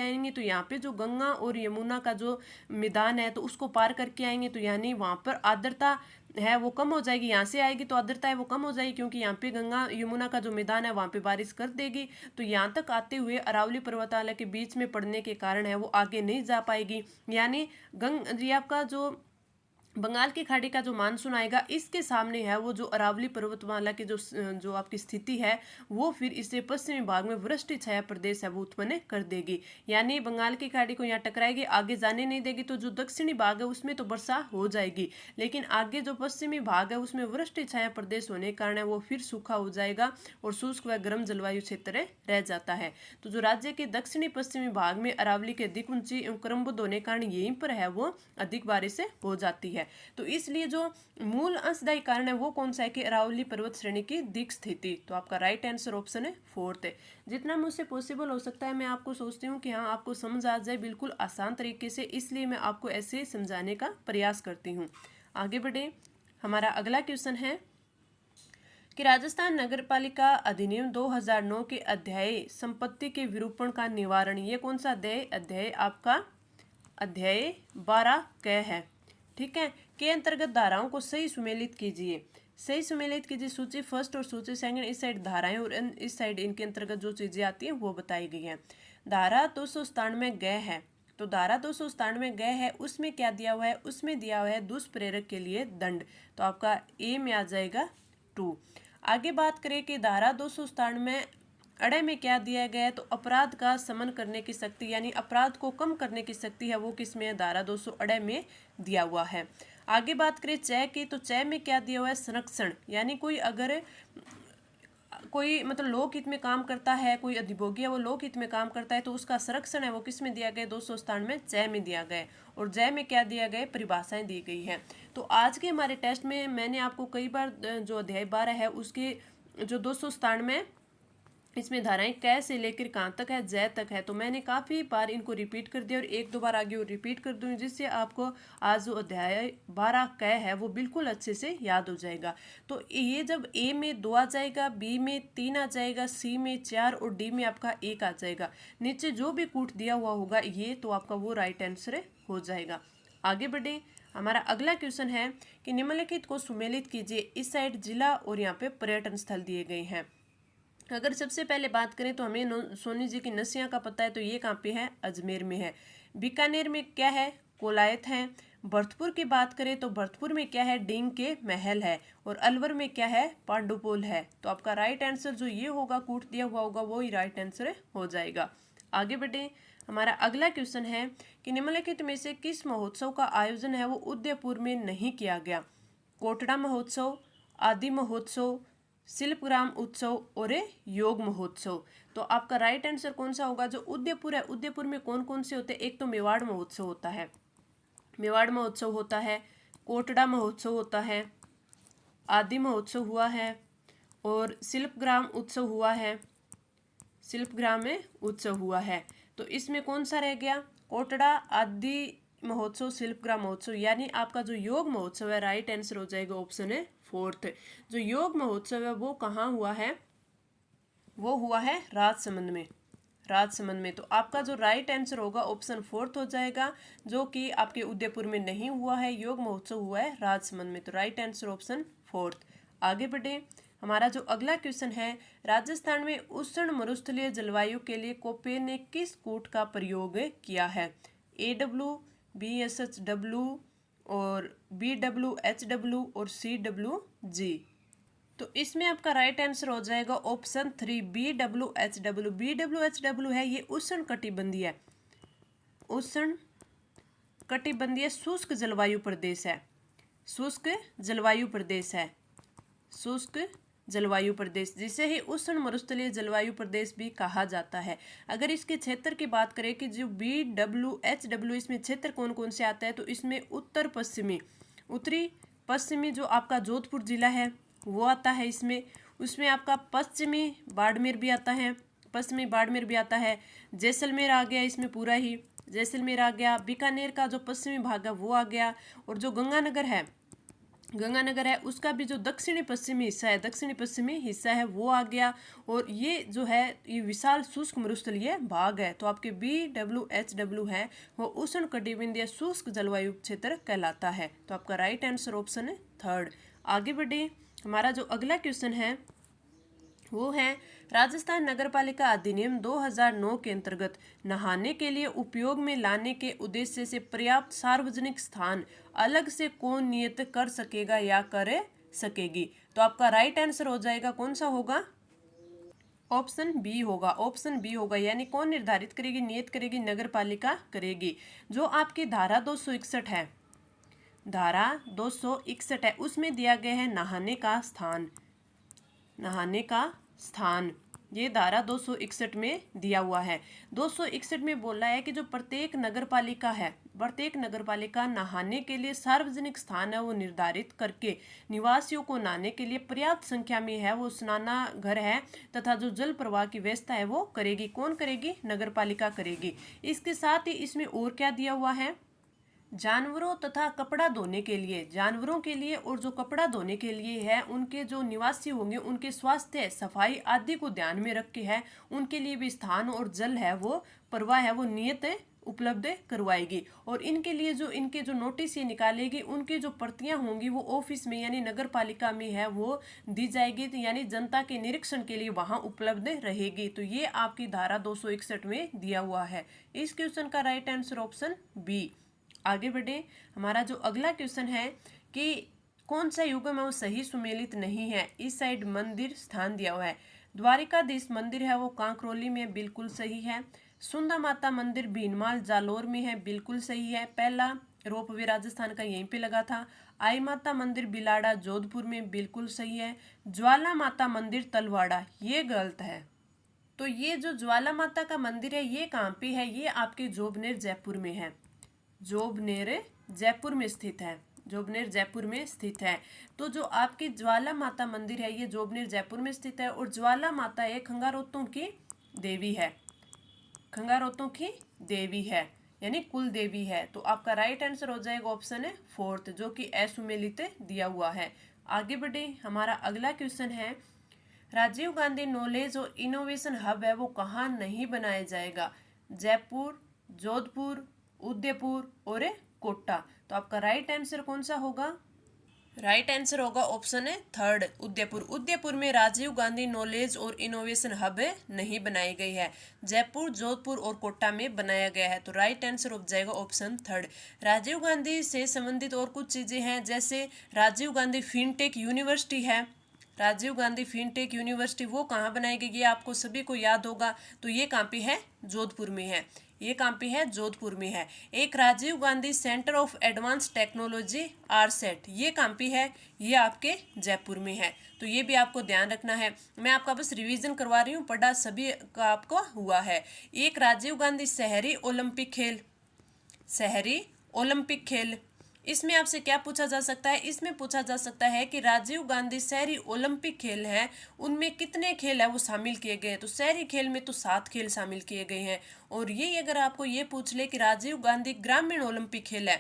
आएंगे तो यहाँ पे जो गंगा और यमुना का जो मैदान है तो उसको पार करके आएंगे, तो यानी वहाँ पर आर्द्रता है वो कम हो जाएगी, यहाँ से आएगी तो आर्द्रता है वो कम हो जाएगी, क्योंकि यहाँ पे गंगा यमुना का जो मैदान है वहाँ पे बारिश कर देगी, तो यहाँ तक आते हुए अरावली पर्वतालय के बीच में पड़ने के कारण है वो आगे नहीं जा पाएगी, यानी आपका जो बंगाल की खाड़ी का जो मानसून आएगा इसके सामने है वो जो अरावली पर्वतमाला की जो आपकी स्थिति है वो फिर इसे पश्चिमी भाग में वृष्टि छाया प्रदेश है वो उत्पन्न कर देगी। यानी बंगाल की खाड़ी को यहाँ टकराएगी, आगे जाने नहीं देगी। तो जो दक्षिणी भाग है उसमें तो वर्षा हो जाएगी, लेकिन आगे जो पश्चिमी भाग है उसमें वृष्टि छाया प्रदेश होने के कारण वो फिर सूखा हो जाएगा और शुष्क व गर्म जलवायु क्षेत्र रह जाता है। तो जो राज्य के दक्षिणी पश्चिमी भाग में अरावली के अधिक ऊंची एवं क्रमबद्ध होने के कारण यहीं पर है वो अधिक बारिश हो जाती है। तो इसलिए जो मूल अंशदायी कारण है वो कौन सा है कि अरावली पर्वत श्रेणी की दिक् स्थिति। तो आपका राइट आंसर ऑप्शन है फोर्थ है। जितना मुझसे पॉसिबल हो सकता है मैं आपको सोचती हूँ कि हाँ आपको समझ आ जाए बिल्कुल आसान तरीके से, इसलिए मैं आपको ऐसे समझाने का प्रयास करती हूँ। आगे बढ़े, हमारा अगला क्वेश्चन है कि राजस्थान नगरपालिका अधिनियम 2009 के अध्याय संपत्ति के विरूपण का निवारण, ये कौन सा अध्याय आपका अध्याय 12 क है। ठीक है, के अंतर्गत धाराओं को सही सुमेलित कीजिए। सही सुमेलित कीजिए, सूची फर्स्ट और सूची सेकंड, इस साइड धाराएं और इस साइड इनके अंतर्गत जो चीजें आती हैं वो बताई गई हैं। धारा 297 ग है, तो धारा 297 ग है उसमें क्या दिया हुआ है, उसमें दिया हुआ है दुष्प्रेरक के लिए दंड, तो आपका ए में आ जाएगा 2। आगे बात करें कि धारा 297 अड़े में क्या दिया गया है, तो अपराध का शमन करने की शक्ति यानी अपराध को कम करने की शक्ति है वो किस में है, धारा 200 अड़े में दिया हुआ है। आगे बात करें चय की, तो चय में क्या दिया हुआ है, संरक्षण, यानी कोई अगर कोई मतलब लोकहित में काम करता है, कोई अधिभोगी है वो लोकहित में काम करता है तो उसका संरक्षण है वो किस में दिया गया, 297 में चय में दिया गया। और जय में क्या दिया गया, परिभाषाएं दी गई है। तो आज के हमारे टेस्ट में मैंने आपको कई बार जो अध्याय 12 है उसके जो 297 इसमें धाराएं कै से लेकर कहाँ तक है, जय तक है, तो मैंने काफ़ी बार इनको रिपीट कर दिया और एक दो बार आगे वो रिपीट कर दूंगी जिससे आपको आज जो अध्याय 12 कै है वो बिल्कुल अच्छे से याद हो जाएगा। तो ये जब ए में 2 आ जाएगा, बी में 3 आ जाएगा, सी में 4 और डी में आपका 1 आ जाएगा, नीचे जो भी कूट दिया हुआ होगा ये तो आपका वो राइट आंसर हो जाएगा। आगे बढ़े, हमारा अगला क्वेश्चन है कि निम्नलिखित को सुमेलित कीजिए। इस साइड जिला और यहाँ पे पर्यटन स्थल दिए गए हैं। अगर सबसे पहले बात करें तो हमें सोनी जी की नसिया का पता है, तो ये कहाँ पे है, अजमेर में है। बीकानेर में क्या है, कोलायत है। भरतपुर की बात करें तो भरतपुर में क्या है, डींग के महल है। और अलवर में क्या है, पांडुपोल है। तो आपका राइट आंसर जो ये होगा कूट दिया हुआ होगा वो ही राइट आंसर हो जाएगा। आगे बढ़े, हमारा अगला क्वेश्चन है कि निम्नलिखित में से किस महोत्सव का आयोजन है वो उदयपुर में नहीं किया गया। कोटड़ा महोत्सव, आदि महोत्सव, शिल्पग्राम उत्सव और योग महोत्सव। तो आपका राइट आंसर कौन सा होगा, जो उदयपुर है उदयपुर में कौन कौन से होते हैं, एक तो मेवाड़ महोत्सव होता है, मेवाड़ महोत्सव होता है, कोटड़ा महोत्सव होता है, आदि महोत्सव हुआ है और शिल्पग्राम उत्सव हुआ है, शिल्पग्राम में उत्सव हुआ है। तो इसमें कौन सा रह गया, कोटड़ा, आदि महोत्सव, शिल्पग्राम महोत्सव, यानी आपका जो योग महोत्सव है राइट आंसर हो जाएगा ऑप्शन है फोर्थ। जो योग महोत्सव है वो कहाँ हुआ है, वो हुआ है राजसमंद में, राजसमंद में। तो आपका जो राइट आंसर होगा ऑप्शन फोर्थ हो जाएगा, जो कि आपके उदयपुर में नहीं हुआ है, योग महोत्सव हुआ है राजसमंद में। तो राइट आंसर ऑप्शन फोर्थ। आगे बढ़े, हमारा जो अगला क्वेश्चन है, राजस्थान में उष्ण मरुस्थलीय जलवायु के लिए कोपेन ने किस कूट का प्रयोग किया है, AW, BSHW और BWHW और CWG। तो इसमें आपका राइट आंसर हो जाएगा ऑप्शन 3 BWHW। BWHW है ये उष्ण कटिबंधीय, उष्ण कटिबंधीय शुष्क जलवायु प्रदेश है, शुष्क जलवायु प्रदेश है, शुष्क जलवायु प्रदेश, जिसे ही उष्ण मरुस्थलीय जलवायु प्रदेश भी कहा जाता है। अगर इसके क्षेत्र की बात करें कि जो BWHW इसमें क्षेत्र कौन कौन से आता है, तो इसमें उत्तर पश्चिमी, उत्तरी पश्चिमी जो आपका जोधपुर जिला है वो आता है इसमें, उसमें आपका पश्चिमी बाड़मेर भी आता है, पश्चिमी बाड़मेर भी आता है, जैसलमेर आ गया इसमें पूरा ही, जैसलमेर आ गया, बीकानेर का जो पश्चिमी भाग है वो आ गया, और जो गंगानगर है, गंगानगर है उसका भी जो दक्षिणी पश्चिमी हिस्सा है, दक्षिणी पश्चिमी हिस्सा है वो आ गया। और ये जो है ये विशाल शुष्क मरुस्थलीय भाग है। तो आपके BWHW है वो उष्ण कटिबंधीय शुष्क जलवायु क्षेत्र कहलाता है। तो आपका राइट आंसर ऑप्शन है थर्ड। आगे बढ़े, हमारा जो अगला क्वेश्चन है वो है राजस्थान नगरपालिका अधिनियम 2009 के अंतर्गत नहाने के लिए उपयोग में लाने के उद्देश्य से पर्याप्त सार्वजनिक स्थान अलग से कौन नियत कर सकेगा या कर सकेगी। तो आपका राइट आंसर हो जाएगा कौन सा होगा, ऑप्शन बी होगा। ऑप्शन बी होगा, यानी कौन निर्धारित करेगी, नियत करेगी, नगरपालिका करेगी। जो आपकी धारा 261 है, धारा 261 है, उसमें दिया गया है नहाने का स्थान, नहाने का स्थान, ये धारा 261 में दिया हुआ है। 261 में बोला है कि जो प्रत्येक नगरपालिका है, प्रत्येक नगरपालिका नहाने के लिए सार्वजनिक स्थान है वो निर्धारित करके निवासियों को नहाने के लिए पर्याप्त संख्या में है वो स्नाना घर है तथा जो जल प्रवाह की व्यवस्था है वो करेगी। कौन करेगी, नगरपालिका करेगी। इसके साथ ही इसमें और क्या दिया हुआ है, जानवरों तथा कपड़ा धोने के लिए, जानवरों के लिए और जो कपड़ा धोने के लिए है उनके जो निवासी होंगे उनके स्वास्थ्य सफाई आदि को ध्यान में रख के है उनके लिए भी स्थान और जल है वो प्रवाह है वो नियत उपलब्ध करवाएगी। और इनके लिए जो इनके जो नोटिस ये निकालेगी उनकी जो प्रतियां होंगी वो ऑफिस में यानी नगर पालिका में है वो दी जाएगी, तो यानी जनता के निरीक्षण के लिए वहां उपलब्ध रहेगी। तो ये आपकी धारा 261 में दिया हुआ है। इस क्वेश्चन का राइट आंसर ऑप्शन बी। आगे बढ़े, हमारा जो अगला क्वेश्चन है कि कौन सा युगम है वो सही सुमेलित नहीं है। इस साइड मंदिर स्थान दिया हुआ है, द्वारिकाधीश मंदिर है वो कांकरोली में, बिल्कुल सही है। सुंदा माता मंदिर भीनमाल जालोर में है, बिल्कुल सही है। पहला रोपवे राजस्थान का यहीं पे लगा था। आई माता मंदिर बिलाड़ा जोधपुर में, बिल्कुल सही है। ज्वाला माता मंदिर तलवाड़ा, ये गलत है। तो ये जो ज्वाला माता का मंदिर है ये कहाँ पे है, ये आपके जोबनेर जयपुर में है, जोबनेर जयपुर में स्थित है, जोबनेर जयपुर में स्थित है। तो जो आपकी ज्वाला माता मंदिर है ये जोबनेर जयपुर में स्थित है। और ज्वाला माता एक खंगारोतों की देवी है, खंगारोतों की देवी है यानी कुल देवी है। तो आपका राइट आंसर हो जाएगा ऑप्शन है फोर्थ, जो कि असुमेलित दिया हुआ है। आगे बढ़े, हमारा अगला क्वेश्चन है राजीव गांधी नॉलेज और इनोवेशन हब है वो कहाँ नहीं बनाया जाएगा, जयपुर, जोधपुर, उदयपुर और कोटा। तो आपका राइट आंसर कौन सा होगा, राइट आंसर होगा ऑप्शन है थर्ड, उदयपुर। उदयपुर में राजीव गांधी नॉलेज और इनोवेशन हब नहीं बनाई गई है, जयपुर, जोधपुर और कोटा में बनाया गया है। तो राइट आंसर हो जाएगा ऑप्शन थर्ड। राजीव गांधी से संबंधित और कुछ चीजें हैं, जैसे राजीव गांधी फिनटेक यूनिवर्सिटी है, राजीव गांधी फिनटेक यूनिवर्सिटी वो कहाँ बनाई गई है आपको सभी को याद होगा। तो ये कहाँ पे है, जोधपुर में है, ये कहाँ पे है, जोधपुर में है। एक Rajiv Gandhi centre of advance technology आरसेट, ये कहाँ पे है, ये आपके जयपुर में है। तो ये भी आपको ध्यान रखना है, मैं आपका बस रिवीजन करवा रही हूँ, पढ़ा सभी का आपको हुआ है। एक राजीव गांधी शहरी ओलंपिक खेल, शहरी ओलंपिक खेल, इसमें आपसे क्या पूछा जा सकता है, इसमें पूछा जा सकता है कि राजीव गांधी शहरी ओलंपिक खेल है उनमें कितने खेल है वो शामिल किए गए हैं। तो शहरी खेल में तो 7 खेल शामिल किए गए हैं। और ये अगर आपको ये पूछ ले कि राजीव गांधी ग्रामीण ओलंपिक खेल है,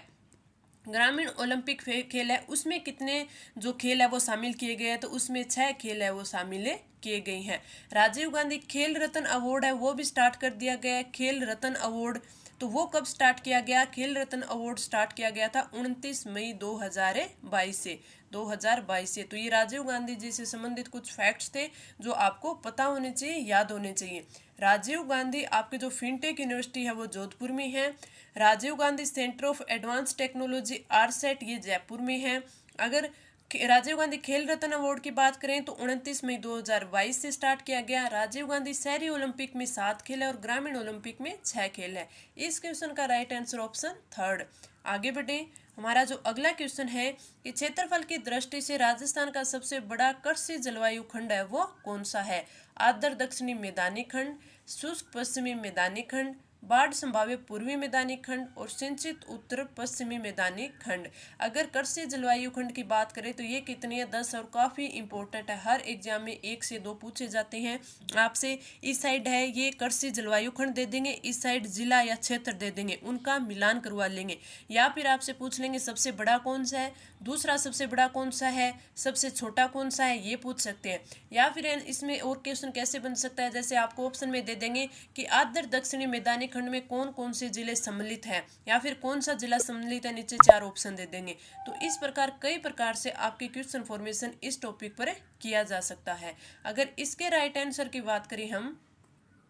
ग्रामीण ओलंपिक खेल है उसमें कितने जो खेल है वो शामिल किए गए हैं, तो उसमें 6 खेल है वो शामिल किए गए हैं। राजीव गांधी खेल रत्न अवार्ड है वो भी स्टार्ट कर दिया गया है, खेल रत्न अवार्ड। तो वो कब स्टार्ट किया गया, खेल रत्न अवार्ड स्टार्ट किया गया था 29 मई 2022 से, 2022 से। तो ये राजीव गांधी जी से संबंधित कुछ फैक्ट्स थे जो आपको पता होने चाहिए, याद होने चाहिए। राजीव गांधी आपके जो फिनटेक यूनिवर्सिटी है वो जोधपुर में है। Rajiv Gandhi centre of advance technology आरसेट ये जयपुर में है। अगर राजीव गांधी खेल रत्न अवार्ड की बात करें तो 29 मई 2022 से स्टार्ट किया गया। राजीव गांधी शहरी ओलंपिक में 7 खेल है और ग्रामीण ओलंपिक में 6 खेल है। इस क्वेश्चन का राइट आंसर ऑप्शन थर्ड। आगे बढ़े, हमारा जो अगला क्वेश्चन है कि क्षेत्रफल की दृष्टि से राजस्थान का सबसे बड़ा कृषि जलवायु खंड है वो कौन सा है, आर्द्र दक्षिणी मैदानी खंड, शुष्क पश्चिमी मैदानी खंड, बाढ़ संभावित पूर्वी मैदानी खंड और सिंचित उत्तर पश्चिमी मैदानी खंड। अगर कृषि जलवायु खंड की बात करें तो ये कितनी है, 10 और काफ़ी इंपॉर्टेंट है, हर एग्जाम में 1 से 2 पूछे जाते हैं आपसे। इस साइड है ये कृषि जलवायु खंड दे देंगे, इस साइड जिला या क्षेत्र दे देंगे, उनका मिलान करवा लेंगे। या फिर आपसे पूछ लेंगे सबसे बड़ा कौन सा है, दूसरा सबसे बड़ा कौन सा है, सबसे छोटा कौन सा है, ये पूछ सकते हैं। या फिर इसमें और क्वेश्चन कैसे बन सकता है, जैसे आपको ऑप्शन में दे देंगे कि आर्द्र दक्षिणी मैदानी खंड में कौन कौन से जिले सम्मिलित हैं, या फिर कौन सा जिला सम्मिलित है, नीचे 4 ऑप्शन दे देंगे। तो इस प्रकार कई प्रकार से आपके क्वेश्चन फॉर्मेशन इस टॉपिक पर किया जा सकता है। अगर इसके राइट आंसर की बात करें हम,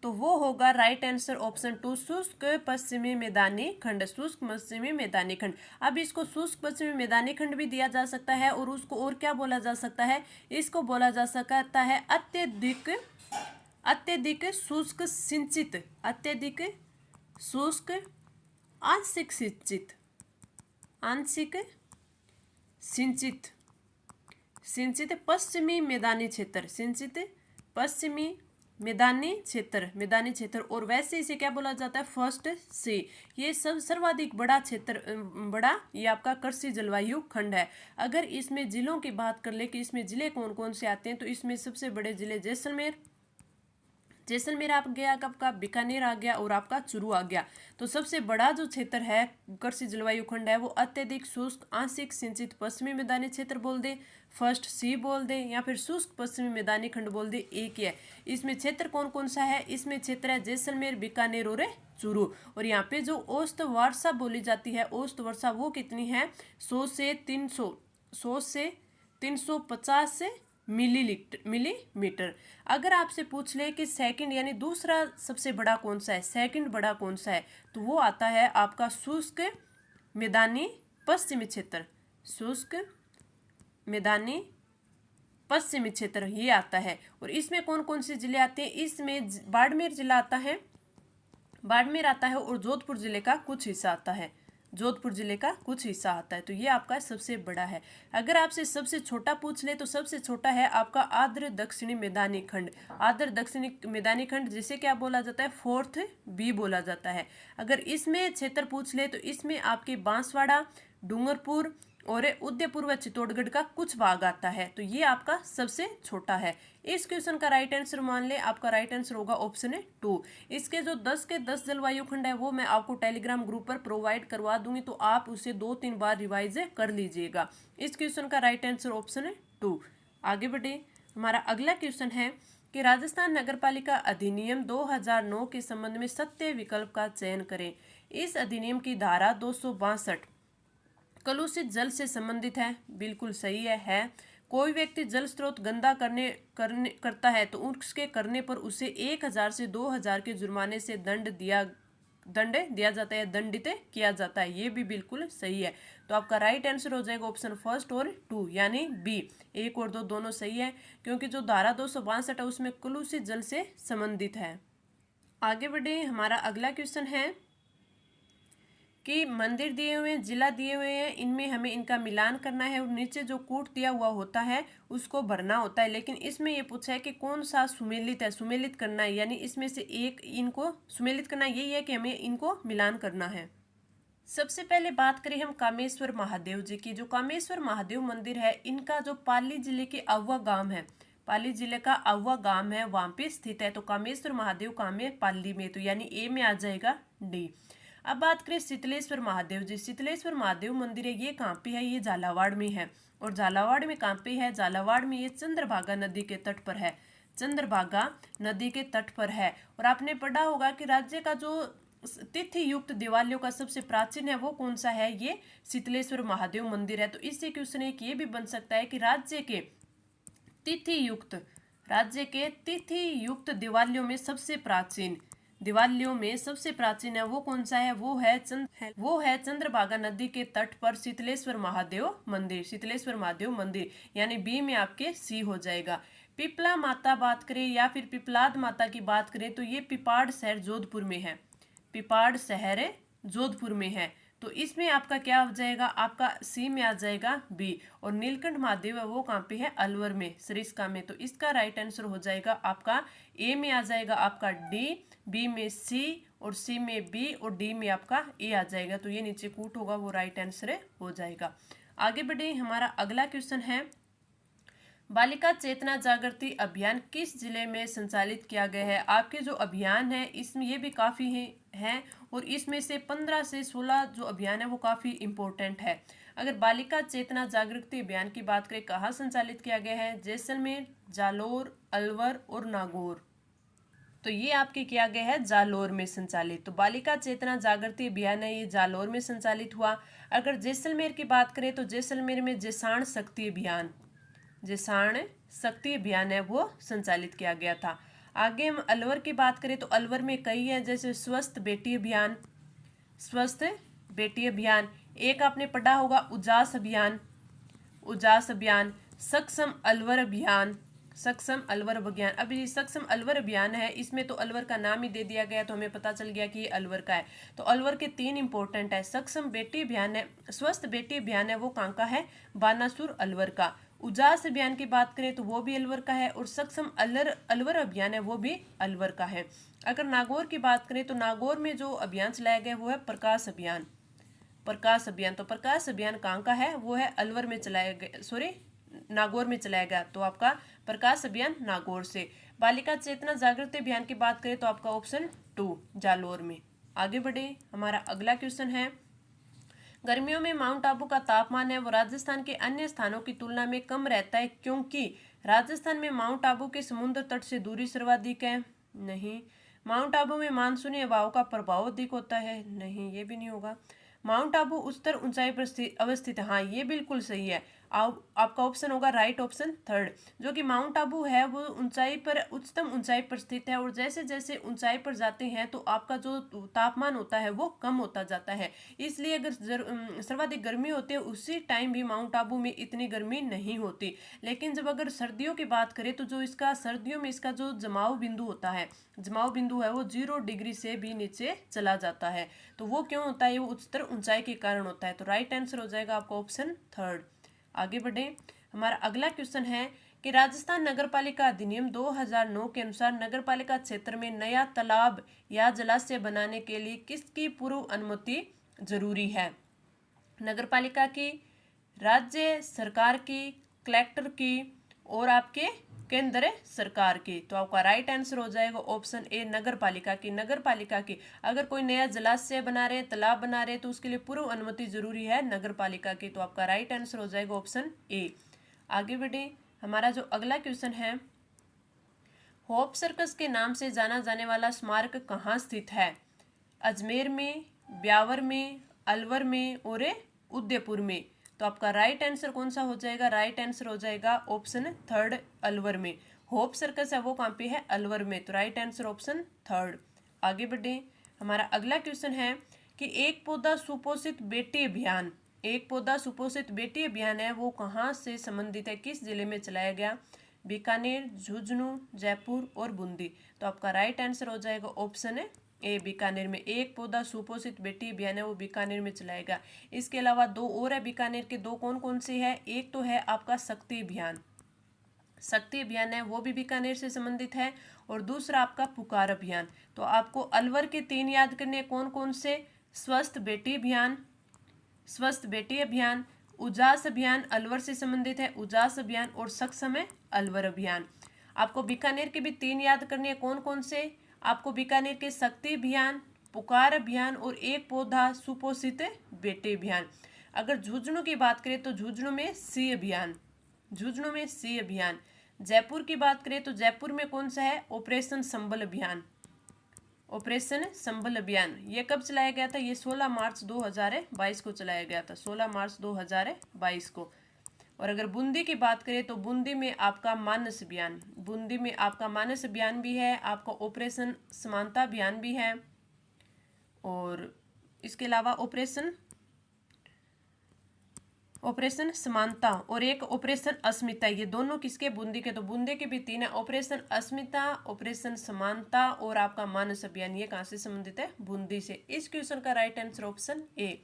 तो वो होगा राइट आंसर ऑप्शन 2, शुष्क पश्चिमी मैदानी खंड, शुष्क पश्चिमी मैदानी खंड। अब इसको शुष्क पश्चिमी मैदानी खंड भी दिया जा सकता है, और उसको और क्या बोला जा सकता है, इसको बोला जा सकता है अत्यधिक शुष्क सिंचित, अत्यधिक शुष्क आंशिक सिंचित, आंशिक सिंचित, सिंचित पश्चिमी मैदानी क्षेत्र, सिंचित पश्चिमी मैदानी क्षेत्र। और वैसे इसे क्या बोला जाता है, फर्स्ट से। ये सब सर्वाधिक बड़ा क्षेत्र, बड़ा ये आपका कृषि जलवायु खंड है। अगर इसमें जिलों की बात कर ले कि इसमें जिले कौन कौन से आते हैं, तो इसमें सबसे बड़े जिले जैसलमेर आ गया, आपका बीकानेर आ गया, और आपका चूरू आ गया। तो सबसे बड़ा जो क्षेत्र है कृषि जलवायु खंड है वो अत्यधिक शुष्क आंशिक सिंचित पश्चिमी मैदानी क्षेत्र बोल दे, फर्स्ट सी बोल दे, या फिर शुष्क पश्चिमी मैदानी खंड बोल दे, एक ही है। इसमें क्षेत्र कौन कौन सा है, इसमें क्षेत्र है जैसलमेर, बीकानेर और चूरू। और यहाँ पे जो औसत वर्षा बोली जाती है, औसत वर्षा वो कितनी है, 100 से 350 मिलीमीटर। अगर आपसे पूछ ले कि सेकंड यानी दूसरा सबसे बड़ा कौन सा है, सेकंड बड़ा कौन सा है, तो वो आता है आपका शुष्क मैदानी पश्चिमी क्षेत्र, शुष्क मैदानी पश्चिमी क्षेत्र ये आता है। और इसमें कौन कौन से जिले आते हैं, इसमें बाड़मेर जिला आता है, बाड़मेर आता है, और जोधपुर जिले का कुछ हिस्सा आता है, जोधपुर जिले का कुछ हिस्सा आता है। तो ये आपका सबसे बड़ा है। अगर आपसे सबसे छोटा पूछ ले तो सबसे छोटा है आपका आर्द्र दक्षिणी मैदानी खंड, आर्द्र दक्षिणी मैदानी खंड, जिसे क्या बोला जाता है, फोर्थ बी बोला जाता है। अगर इसमें क्षेत्र पूछ ले तो इसमें आपके बांसवाड़ा, डूंगरपुर और उदयपुर व चित्तौड़गढ़ का कुछ भाग आता है। तो ये आपका सबसे छोटा है। इस क्वेश्चन का राइट आंसर मान ले, आपका राइट आंसर होगा ऑप्शन 2। इसके जो 10 के 10 जलवायु खंड है वो मैं आपको टेलीग्राम ग्रुप पर प्रोवाइड करवा दूंगी, तो आप उसे 2-3 बार रिवाइज कर लीजिएगा। इस क्वेश्चन का राइट आंसर ऑप्शन 2। आगे बढ़े, हमारा अगला क्वेश्चन है कि राजस्थान नगरपालिका अधिनियम 2009 के संबंध में सत्य विकल्प का चयन करें। इस अधिनियम की धारा 262 कलुषित जल से संबंधित है, बिल्कुल सही है। कोई व्यक्ति जल स्रोत गंदा करता है तो उसके करने पर उसे 1000 से 2000 के जुर्माने से दंड दिया जाता है, दंडित किया जाता है, ये भी बिल्कुल सही है। तो आपका राइट आंसर हो जाएगा ऑप्शन फर्स्ट और 2 यानी बी। 1 और 2 दोनों सही है, क्योंकि जो धारा 262 है उसमें कलुषित जल से संबंधित है। आगे बढ़े, हमारा अगला क्वेश्चन है कि मंदिर दिए हुए हैं, जिला दिए हुए हैं, इनमें हमें इनका मिलान करना है और नीचे जो कूट दिया हुआ होता है उसको भरना होता है। लेकिन इसमें ये पूछा है कि कौन सा सुमेलित है, सुमेलित करना है, यानी इसमें से एक इनको सुमेलित करना, यही है कि हमें इनको मिलान करना है। सबसे पहले बात करें हम कामेश्वर महादेव जी की। जो कामेश्वर महादेव मंदिर है, इनका जो पाली जिले के अहुआ गांव है, पाली जिले का अहुआ गांव है, वहां पे स्थित है। तो कामेश्वर महादेव कहाँ में, पाली में, तो यानी ए में आ जाएगा डी। अब बात करें शीतलेश्वर महादेव जी। शीतलेश्वर महादेव मंदिर है, ये कहाँ पे है, ये झालावाड़ में है। और झालावाड़ में कहाँ पे है, झालावाड़ में ये चंद्रभागा नदी के तट पर है, चंद्रभागा नदी के तट पर है। और आपने पढ़ा होगा कि राज्य का जो तिथि युक्त दिवालियों का सबसे प्राचीन है वो कौन सा है, ये शीतलेश्वर महादेव मंदिर है। तो इससे क्वेश्चन एक ये भी बन सकता है कि राज्य के तिथि युक्त दिवालियों में सबसे प्राचीन है वो कौन सा है, वो है चंद्रभागा नदी के तट पर शीतलेश्वर महादेव मंदिर, यानी बी में आपके सी हो जाएगा। पिपला माता बात करें या फिर पिपलाद माता की बात करें तो ये पिपाड़ शहर जोधपुर में है। तो इसमें आपका क्या हो जाएगा, आपका सी में आ जाएगा बी। और नीलकंठ महादेव है वो कहाँ पे है, अलवर में, सरिस्का में। तो इसका राइट आंसर हो जाएगा आपका ए में आ जाएगा आपका डी, बी में सी, और सी में बी, और डी में आपका ए आ जाएगा। तो ये नीचे कूट होगा वो राइट आंसर हो जाएगा। आगे बढ़े, हमारा अगला क्वेश्चन है बालिका चेतना जागृति अभियान किस जिले में संचालित किया गया है। आपके जो अभियान है इसमें ये भी काफ़ी है और इसमें से 15 से 16 जो अभियान है वो काफ़ी इम्पोर्टेंट है। अगर बालिका चेतना जागृति अभियान की बात करें, कहाँ संचालित किया गया है, जैसलमेर, जालोर, अलवर और नागौर। तो ये आपके किया गया है जालोर में संचालित। तो बालिका चेतना जागृति अभियान है, ये जालोर में संचालित हुआ। अगर जैसलमेर की बात करें तो जैसलमेर में जैसाण शक्ति अभियान, जैसाण शक्ति अभियान है वो संचालित किया गया था। आगे हम अलवर की बात करें तो अलवर में कई है, जैसे स्वस्थ बेटी अभियान, स्वस्थ बेटी अभियान। एक आपने पढ़ा होगा उजास अभियान, उजास अभियान। सक्षम अलवर अभियान, सक्षम अलवर अभियान। अब ये सक्षम अलवर अभियान है, इसमें तो अलवर का नाम ही दे दिया गया, तो हमें पता चल गया कि ये अलवर का है। तो अलवर के 3 इंपॉर्टेंट है। सक्षम बेटी अभियान है, स्वस्थ बेटी अभियान है वो कहाँ का है, बानासुर अलवर का। उजास अभियान की बात करें तो वो भी अलवर का है, और सक्षम अलवर अभियान है वो भी अलवर का है। अगर नागौर की बात करें तो नागौर में जो अभियान चलाया गया वो है प्रकाश अभियान, प्रकाश अभियान। तो प्रकाश अभियान कहाँ का है, वो है अलवर में चलाया गया, सॉरी नागौर में चलाया गया। तो आपका प्रकाश अभियान नागौर से। बालिका चेतना जागृति अभियान की बात करें तो आपका ऑप्शन 2 जालोर में। आगे बढ़े, हमारा अगला क्वेश्चन है, गर्मियों में माउंट आबू का तापमान है वो राजस्थान के अन्य स्थानों की तुलना में कम रहता है क्योंकि राजस्थान में माउंट आबू के समुद्र तट से दूरी सर्वाधिक है। नहीं। माउंट आबू में मानसूनी हवाओं का प्रभाव अधिक होता है। नहीं, ये भी नहीं होगा। माउंट आबू उच्चतर ऊंचाई पर अवस्थित है। हाँ, ये बिल्कुल सही है। आपका ऑप्शन होगा राइट ऑप्शन 3, जो कि माउंट आबू है वो ऊंचाई पर, उच्चतम ऊंचाई पर स्थित है, और जैसे जैसे ऊंचाई पर जाते हैं तो आपका जो तापमान होता है वो कम होता जाता है। इसलिए अगर सर्वाधिक गर्मी होती है उसी टाइम भी माउंट आबू में इतनी गर्मी नहीं होती। लेकिन जब अगर सर्दियों की बात करें तो जो इसका सर्दियों में इसका जो जमाव बिंदु होता है, जमाव बिंदु है वो 0 डिग्री से भी नीचे चला जाता है। तो वो क्यों होता है, वो उच्चतर ऊंचाई के कारण होता है। तो राइट आंसर हो जाएगा आपका ऑप्शन 3। आगे बढ़े, हमारा अगला क्वेश्चन है कि राजस्थान नगरपालिका अधिनियम 2009 के अनुसार नगरपालिका क्षेत्र में नया तालाब या जलाशय बनाने के लिए किसकी पूर्व अनुमति जरूरी है। नगरपालिका की, राज्य सरकार की, कलेक्टर की, और आपके केंद्र सरकार की। तो आपका राइट आंसर हो जाएगा ऑप्शन ए नगरपालिका की। नगरपालिका की अगर कोई नया जलाशय बना रहे, तालाब बना रहे तो उसके लिए पूर्व अनुमति जरूरी है नगरपालिका की। तो आपका राइट आंसर हो जाएगा ऑप्शन ए। आगे बढ़े, हमारा जो अगला क्वेश्चन है, होप सर्कस के नाम से जाना जाने वाला स्मारक कहाँ स्थित है। अजमेर में, ब्यावर में, अलवर में और उदयपुर में। तो आपका राइट आंसर कौन सा हो जाएगा, राइट आंसर हो जाएगा ऑप्शन 3 अलवर में। होप सर्कस है वो कहाँ पे है, अलवर में। तो राइट आंसर ऑप्शन 3। आगे बढ़े, हमारा अगला क्वेश्चन है कि एक पौधा सुपोषित बेटी अभियान, एक पौधा सुपोषित बेटी अभियान है वो कहाँ से संबंधित है, किस जिले में चलाया गया। बीकानेर, झुंझुनू, जयपुर और बूंदी। तो आपका राइट आंसर हो जाएगा ऑप्शन ए बीकानेर में। एक पौधा सुपोषित बेटी अभियान है वो बीकानेर में चलाएगा। इसके अलावा 2 और है बीकानेर के, 2 कौन कौन से हैं, एक तो है आपका शक्ति अभियान, शक्ति अभियान है वो भी बीकानेर से संबंधित है, और दूसरा आपका पुकार अभियान। तो आपको अलवर के 3 याद करने, कौन कौन से, स्वस्थ बेटी अभियान, स्वस्थ बेटी अभियान, उजास अभियान अलवर से संबंधित है, उजास अभियान, और सक्षम है अलवर अभियान। आपको बीकानेर के भी 3 याद करने हैं, कौन कौन से, आपको बीकानेर के शक्ति अभियान, पुकार अभियान और एक पौधा सुपोषित बेटी अभियान। अगर झुंझुनू की बात करें तो झुंझुनू में सी अभियान, झुंझुनू में सी अभियान। जयपुर की बात करें तो जयपुर में कौन सा है, ऑपरेशन संबल अभियान, ऑपरेशन संबल अभियान। ये कब चलाया गया था, ये 16 मार्च 2022 को चलाया गया था, 16 मार्च 2022 को। और अगर बूंदी की बात करें तो बूंदी में आपका मानस अभियान, बूंदी में आपका मानस अभियान भी है, आपका ऑपरेशन समानता अभियान भी है, और इसके अलावा ऑपरेशन समानता और एक ऑपरेशन अस्मिता। ये दोनों किसके, बूंदी के। तो बूंदी के भी 3 है, ऑपरेशन अस्मिता, ऑपरेशन समानता और आपका मानस अभियान। ये कहाँ से संबंधित है, बूंदी से। इस क्वेश्चन का राइट आंसर ऑप्शन ए।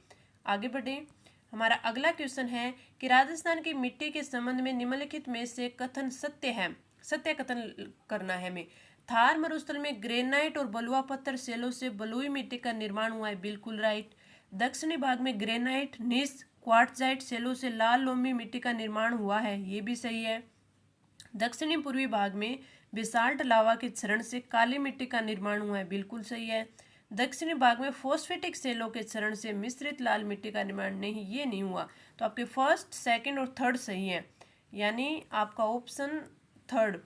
आगे बढ़े, हमारा अगला क्वेश्चन है कि राजस्थान की मिट्टी के संबंध में निम्नलिखित में से कथन सत्य है, सत्य कथन करना है हमें। थार मरुस्थल में ग्रेनाइट और बलुआ पत्थर सेलों से बलुई मिट्टी का निर्माण हुआ है, बिल्कुल राइट। दक्षिणी भाग में ग्रेनाइट, नीस, क्वार्टजाइट सेलों से लाल लोमी मिट्टी का निर्माण हुआ है, ये भी सही है। दक्षिणी पूर्वी भाग में बेसाल्ट लावा के क्षरण से काली मिट्टी का निर्माण हुआ है, बिल्कुल सही है। दक्षिणी भाग में फॉस्फेटिक सेलों के क्षरण से मिश्रित लाल मिट्टी का निर्माण नहीं, ये नहीं हुआ। तो आपके फर्स्ट, सेकंड और थर्ड सही है, यानी आपका ऑप्शन 3,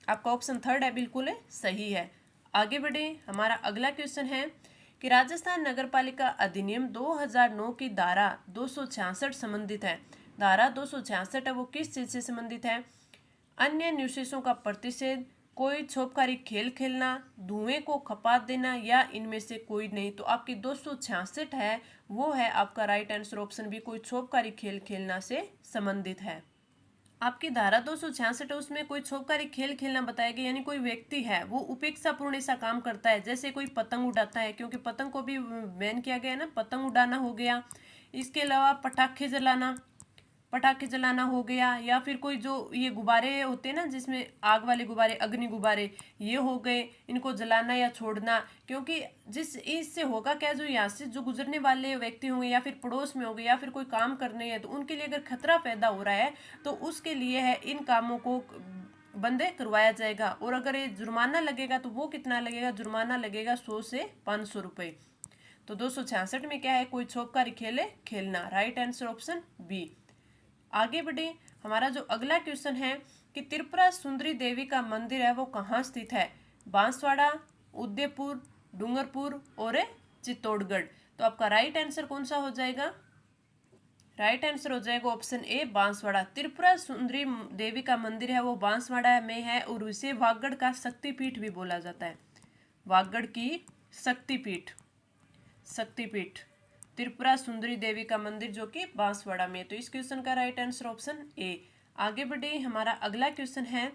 आपका ऑप्शन 3 है, बिल्कुल है, सही है। आगे बढ़े, हमारा अगला क्वेश्चन है कि राजस्थान नगरपालिका अधिनियम 2009 की धारा 266 संबंधित है। धारा 266 है वो किस चीज से संबंधित है? अन्य न्यूसेंसों का प्रतिषेध, कोई छुपकारी खेल खेलना, धुएं को खपा देना या इनमें से कोई नहीं। तो आपकी 266 है वो है आपका राइट आंसर ऑप्शन बी, कोई छुपकारी खेल खेलना से संबंधित है। आपकी धारा 266 है उसमें कोई छुपकारी खेल खेलना बताया गया, यानी कोई व्यक्ति है वो उपेक्षापूर्ण ऐसा काम करता है, जैसे कोई पतंग उड़ाता है, क्योंकि पतंग को भी बैन किया गया है ना, पतंग उड़ाना हो गया। इसके अलावा पटाखे जलाना हो गया, या फिर कोई जो ये गुब्बारे होते हैं ना जिसमें आग वाले गुब्बारे, अग्नि गुब्बारे, ये हो गए, इनको जलाना या छोड़ना। क्योंकि जिस इससे होगा क्या, जो यहाँ से जो गुजरने वाले व्यक्ति होंगे या फिर पड़ोस में होंगे या फिर कोई काम करने हैं तो उनके लिए अगर खतरा पैदा हो रहा है तो उसके लिए है इन कामों को बंद करवाया जाएगा। और अगर ये जुर्माना लगेगा तो वो कितना लगेगा? जुर्माना लगेगा 100 से 500 रुपये। तो 266 में क्या है? कोई छुपकारी खेले खेलना, राइट आंसर ऑप्शन बी। आगे बढ़े, हमारा जो अगला क्वेश्चन है कि त्रिपुरा सुंदरी देवी का मंदिर है वो कहाँ स्थित है? बांसवाड़ा, उदयपुर, डूंगरपुर और चित्तौड़गढ़। तो आपका राइट आंसर कौन सा हो जाएगा? राइट आंसर हो जाएगा ऑप्शन ए, बांसवाड़ा। त्रिपुरा सुंदरी देवी का मंदिर है वो बांसवाड़ा में है और उसे वागड़ का शक्तिपीठ भी बोला जाता है। वागड़ की शक्तिपीठ त्रिपुरा सुंदरी देवी का मंदिर जो कि बांसवाड़ा में। तो इस क्वेश्चन का राइट आंसर ऑप्शन ए। आगे बढ़े, हमारा अगला क्वेश्चन है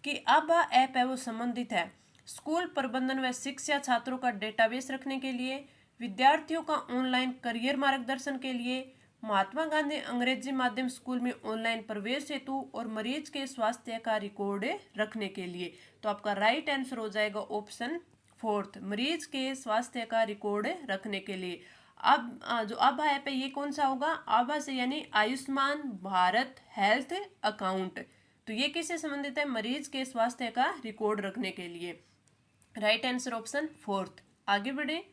कि आभा ऐप है वो संबंधित है स्कूल प्रबंधन व शिक्षा, छात्रों का डेटाबेस रखने के लिए, विद्यार्थियों का ऑनलाइन करियर मार्गदर्शन के लिए, महात्मा गांधी अंग्रेजी माध्यम स्कूल में ऑनलाइन प्रवेश हेतु और मरीज के स्वास्थ्य का रिकॉर्ड रखने के लिए। तो आपका राइट आंसर हो जाएगा ऑप्शन फोर्थ, मरीज के स्वास्थ्य का रिकॉर्ड रखने के लिए। अब जो आभा ऐप है ये कौन सा होगा? आभा से यानी आयुष्मान भारत हेल्थ अकाउंट। तो ये किससे संबंधित है? मरीज के स्वास्थ्य का रिकॉर्ड रखने के लिए, राइट आंसर ऑप्शन फोर्थ। आगे बढ़े,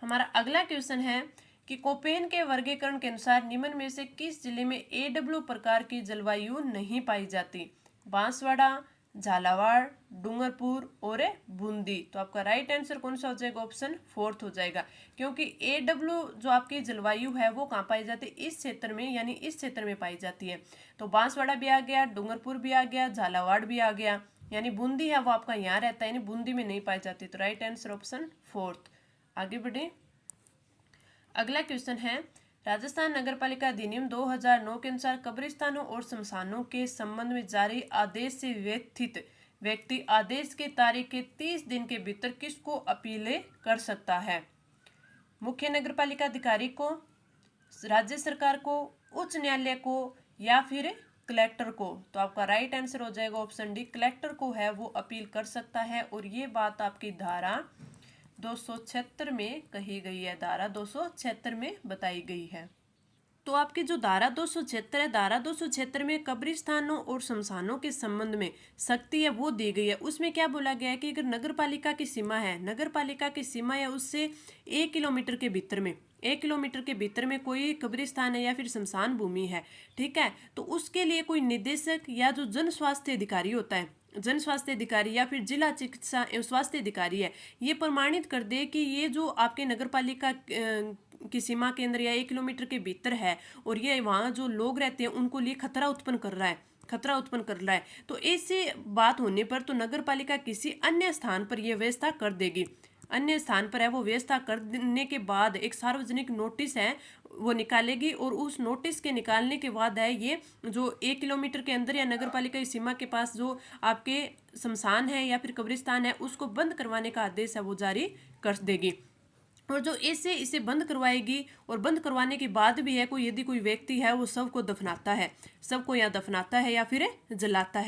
हमारा अगला क्वेश्चन है कि कोपेन के वर्गीकरण के अनुसार निम्न में से किस जिले में AW प्रकार की जलवायु नहीं पाई जाती? बांसवाड़ा, झालावाड़, डूंगरपुर और बूंदी। तो आपका राइट आंसर कौन सा हो जाएगा? ऑप्शन फोर्थ हो जाएगा, क्योंकि AW जो आपकी जलवायु है वो कहाँ पाई जाती है? इस क्षेत्र में, यानी इस क्षेत्र में पाई जाती है। तो बांसवाड़ा भी आ गया, डूंगरपुर भी आ गया, झालावाड़ भी आ गया, यानी बूंदी है वो आपका यहाँ रहता है, यानी बूंदी में नहीं पाई जाती। तो राइट आंसर ऑप्शन फोर्थ। आगे बढ़े, अगला क्वेश्चन है राजस्थान नगरपालिका अधिनियम 2009 के अनुसार कब्रिस्तानों और शमशानों के संबंध में जारी आदेश से व्यथित व्यक्ति आदेश की तारीख के 30 दिन के भीतर किसको अपील कर सकता है? मुख्य नगरपालिका अधिकारी को, राज्य सरकार को, उच्च न्यायालय को या फिर कलेक्टर को। तो आपका राइट आंसर हो जाएगा ऑप्शन डी, कलेक्टर को है वो अपील कर सकता है। और ये बात आपकी धारा 276 में कही गई है, धारा 276 में बताई गई है। तो आपकी जो धारा 276 है, धारा 276 में कब्रिस्तानों और शमशानों के संबंध में सख्ती है वो दी गई है। उसमें क्या बोला गया है कि अगर नगरपालिका की सीमा है, नगरपालिका की सीमा या उससे 1 किलोमीटर के भीतर में, 1 किलोमीटर के भीतर में कोई कब्रिस्तान है या फिर शमशान भूमि है, ठीक है, तो उसके लिए कोई निदेशक या जो जन स्वास्थ्य अधिकारी होता है, जन स्वास्थ्य अधिकारी या फिर जिला चिकित्सा एवं स्वास्थ्य अधिकारी है, ये प्रमाणित कर दे कि ये जो आपके नगरपालिका की सीमा के अंदर या 1 किलोमीटर के भीतर है और ये वहाँ जो लोग रहते हैं उनको लिए खतरा उत्पन्न कर रहा है, तो ऐसी बात होने पर तो नगरपालिका किसी अन्य स्थान पर यह व्यवस्था कर देगी। अन्य स्थान पर है वो व्यवस्था करने के बाद एक सार्वजनिक नोटिस है वो निकालेगी, और उस नोटिस के निकालने के बाद है ये जो 1 किलोमीटर के अंदर या नगरपालिका की सीमा के पास जो आपके शमशान है या फिर कब्रिस्तान है उसको बंद करवाने का आदेश है वो जारी कर देगी। और जो इसे बंद करवाएगी, और बंद करवाने के बाद भी है कोई, यदि कोई व्यक्ति है वो शव को दफनाता है, शव को या दफनाता है या फिर जलाता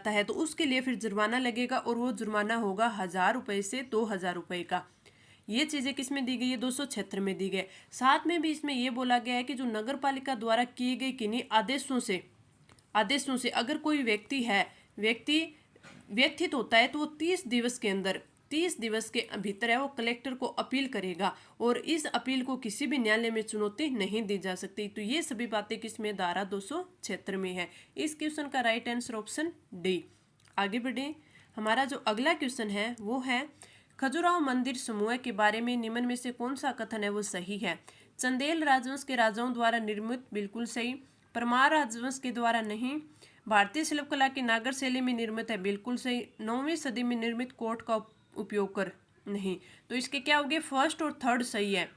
है तो उसके लिए फिर जुर्माना लगेगा, और वो जुर्माना होगा 1000 रुपये से 2000 रुपये का। ये चीज़ें किस में दी गई है? 276 में दी गई। साथ में भी इसमें ये बोला गया है कि जो नगरपालिका द्वारा किए गए किन्हीं आदेशों से अगर कोई व्यक्ति व्यथित होता है तो वो 30 दिवस के भीतर है वो कलेक्टर को अपील करेगा, और इस अपील को किसी भी न्यायालय में चुनौती नहीं दी जा सकती। तो ये सभी बातें किसमें? धारा 276 में है। इस क्वेश्चन का राइट आंसर ऑप्शन डी। आगे बढ़े, हमारा जो अगला क्वेश्चन है वो है खजुराहो मंदिर समूह के बारे में निम्न में से कौन सा कथन है वो सही है? चंदेल राजवंश के राजाओं द्वारा निर्मित, बिल्कुल सही। परमार राजवंश के द्वारा नहीं। भारतीय शिल्पकला की नागर शैली में निर्मित है, बिल्कुल सही। 9वीं सदी में निर्मित कोट का उपयोग कर, नहीं। तो इसके क्या हो गए, फर्स्ट और थर्ड सही है,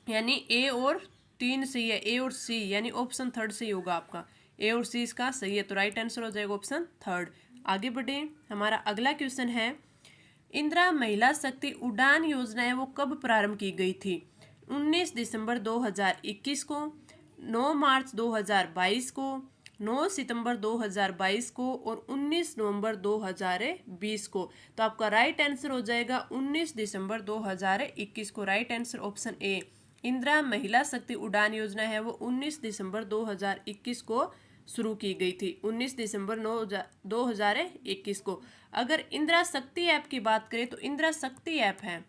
यानी ए और 3 सही है, ए और सी, यानी ऑप्शन थर्ड सही होगा आपका। ए और सी इसका सही है, तो राइट आंसर हो जाएगा ऑप्शन थर्ड। आगे बढ़े, हमारा अगला क्वेश्चन है, इंदिरा महिला शक्ति उड़ान योजना है वो कब प्रारंभ की गई थी? 19 दिसंबर 2021 को, 9 मार्च 2022 को, 9 सितंबर 2022 को और 19 नवंबर 2020 को। तो आपका राइट आंसर हो जाएगा 19 दिसंबर 2021 को। Right answer option A. Indira महिला शक्ति उड़ान योजना है वो 19 दिसंबर 2021 को शुरू की गई थी, 19 दिसंबर 2021 को। अगर इंदिरा शक्ति ऐप की बात करें तो इंदिरा शक्ति ऐप है,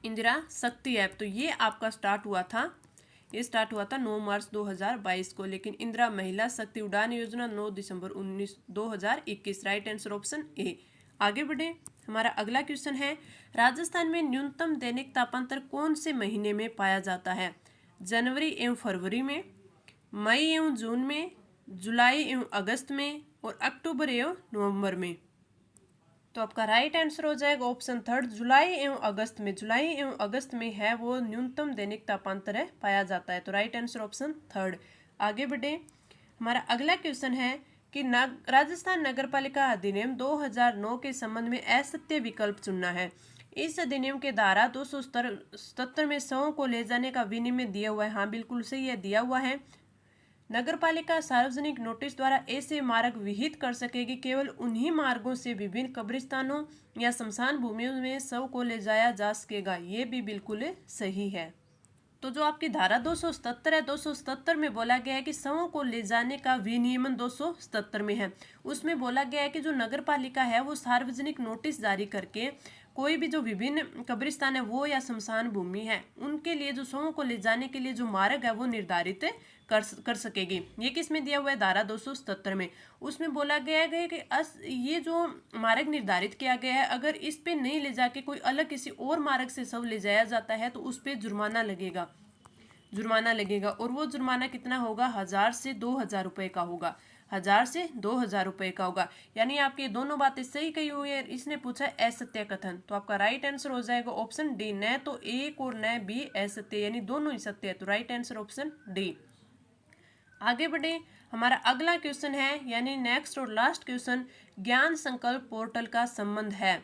इंदिरा शक्ति ऐप, तो ये आपका स्टार्ट हुआ था, ये स्टार्ट हुआ था 9 मार्च 2022 को, लेकिन इंदिरा महिला शक्ति उड़ान योजना 9 दिसंबर 2021। Right answer option A. आगे बढ़े, हमारा अगला क्वेश्चन है, राजस्थान में न्यूनतम दैनिक तापांतर कौन से महीने में पाया जाता है? जनवरी एवं फरवरी में, मई एवं जून में, जुलाई एवं अगस्त में और अक्टूबर एवं नवंबर में। तो आपका राइट आंसर हो जाएगा ऑप्शन थर्ड, जुलाई एवं अगस्त में। जुलाई एवं अगस्त में है वो न्यूनतम दैनिक तापांतर है पाया जाता है, तो राइट आंसर ऑप्शन थर्ड। आगे बढ़े, हमारा अगला क्वेश्चन है कि राजस्थान नगरपालिका अधिनियम 2009 के संबंध में असत्य विकल्प चुनना है। इस अधिनियम के धारा 277 में शवों को ले जाने का विनियम दिया हुआ है, हाँ बिल्कुल सही है, दिया हुआ है। नगरपालिका सार्वजनिक नोटिस द्वारा ऐसे मार्ग विहित कर सकेगी केवल उन्हीं मार्गों से विभिन्न कब्रिस्तानों या शमशान भूमियों में शव को ले जाया जा सकेगा, ये भी बिल्कुल सही है। तो जो आपकी धारा 277 है, 277 में बोला गया है कि शवों को ले जाने का विनियमन 277 में है। उसमें बोला गया है कि जो नगरपालिका है वो सार्वजनिक नोटिस जारी करके कोई भी जो विभिन्न कब्रिस्तान है वो या शमशान भूमि है उनके लिए जो शवों को ले जाने के लिए जो मार्ग है वो निर्धारित कर सकेगी। ये किस में दिया हुआ है? धारा 277 में। उसमें बोला गया है कि ये जो मार्ग निर्धारित किया गया है, अगर इस पे नहीं ले जाके कोई अलग किसी और मार्ग से शव ले जाया जाता है तो उस पे जुर्माना लगेगा, जुर्माना लगेगा। और वो जुर्माना कितना होगा? 1000 से 2000 रुपये का होगा, 1000 से 2000 रुपये का होगा। यानी आपकी दोनों बातें सही कही हुई है। इसने पूछा असत्य कथन, तो आपका राइट आंसर हो जाएगा ऑप्शन डी, न तो एक और न बी असत्य, यानी दोनों ही सत्य है, तो राइट आंसर ऑप्शन डी। आगे बढ़े, हमारा अगला क्वेश्चन है, यानी नेक्स्ट और लास्ट क्वेश्चन, ज्ञान संकल्प पोर्टल का संबंध है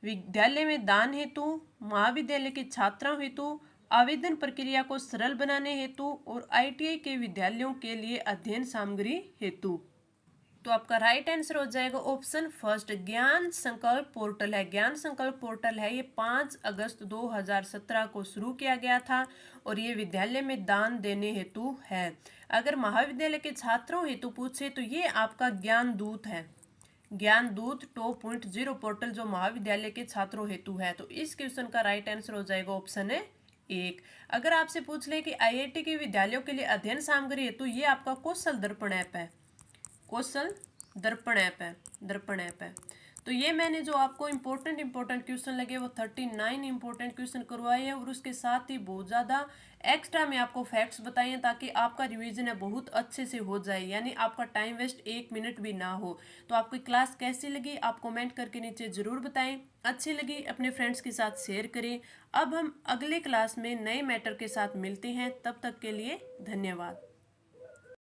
विद्यालय में दान हेतु, महाविद्यालय के छात्रों हेतु, आवेदन प्रक्रिया को सरल बनाने हेतु और ITI के विद्यालयों के लिए अध्ययन सामग्री हेतु। तो आपका राइट आंसर हो जाएगा ऑप्शन फर्स्ट, ज्ञान संकल्प पोर्टल है। ज्ञान संकल्प पोर्टल है, ये 5 अगस्त 2017 को शुरू किया गया था और ये विद्यालय में दान देने हेतु है। अगर महाविद्यालय के छात्रों हेतु पूछे तो ये आपका ज्ञान दूत है, ज्ञान दूत 2.0 पोर्टल जो महाविद्यालय के छात्रों हेतु है। तो इस क्वेश्चन का राइट आंसर हो जाएगा ऑप्शन है एक। अगर आपसे पूछ ले कि IIT के विद्यालयों के लिए अध्ययन सामग्री हेतु, ये आपका कौशल दर्पण ऐप है, कौशल दर्पण ऐप है, दर्पण ऐप है। तो ये मैंने जो आपको इंपॉर्टेंट क्वेश्चन लगे वो 39 इंपॉर्टेंट क्वेश्चन करवाए हैं और उसके साथ ही बहुत ज़्यादा एक्स्ट्रा में आपको फैक्ट्स बताए हैं ताकि आपका रिवीजन है बहुत अच्छे से हो जाए, यानी आपका टाइम वेस्ट 1 मिनट भी ना हो। तो आपकी क्लास कैसी लगी आप कमेंट करके नीचे ज़रूर बताएं। अच्छी लगी अपने फ्रेंड्स के साथ शेयर करें। अब हम अगले क्लास में नए मैटर के साथ मिलते हैं, तब तक के लिए धन्यवाद।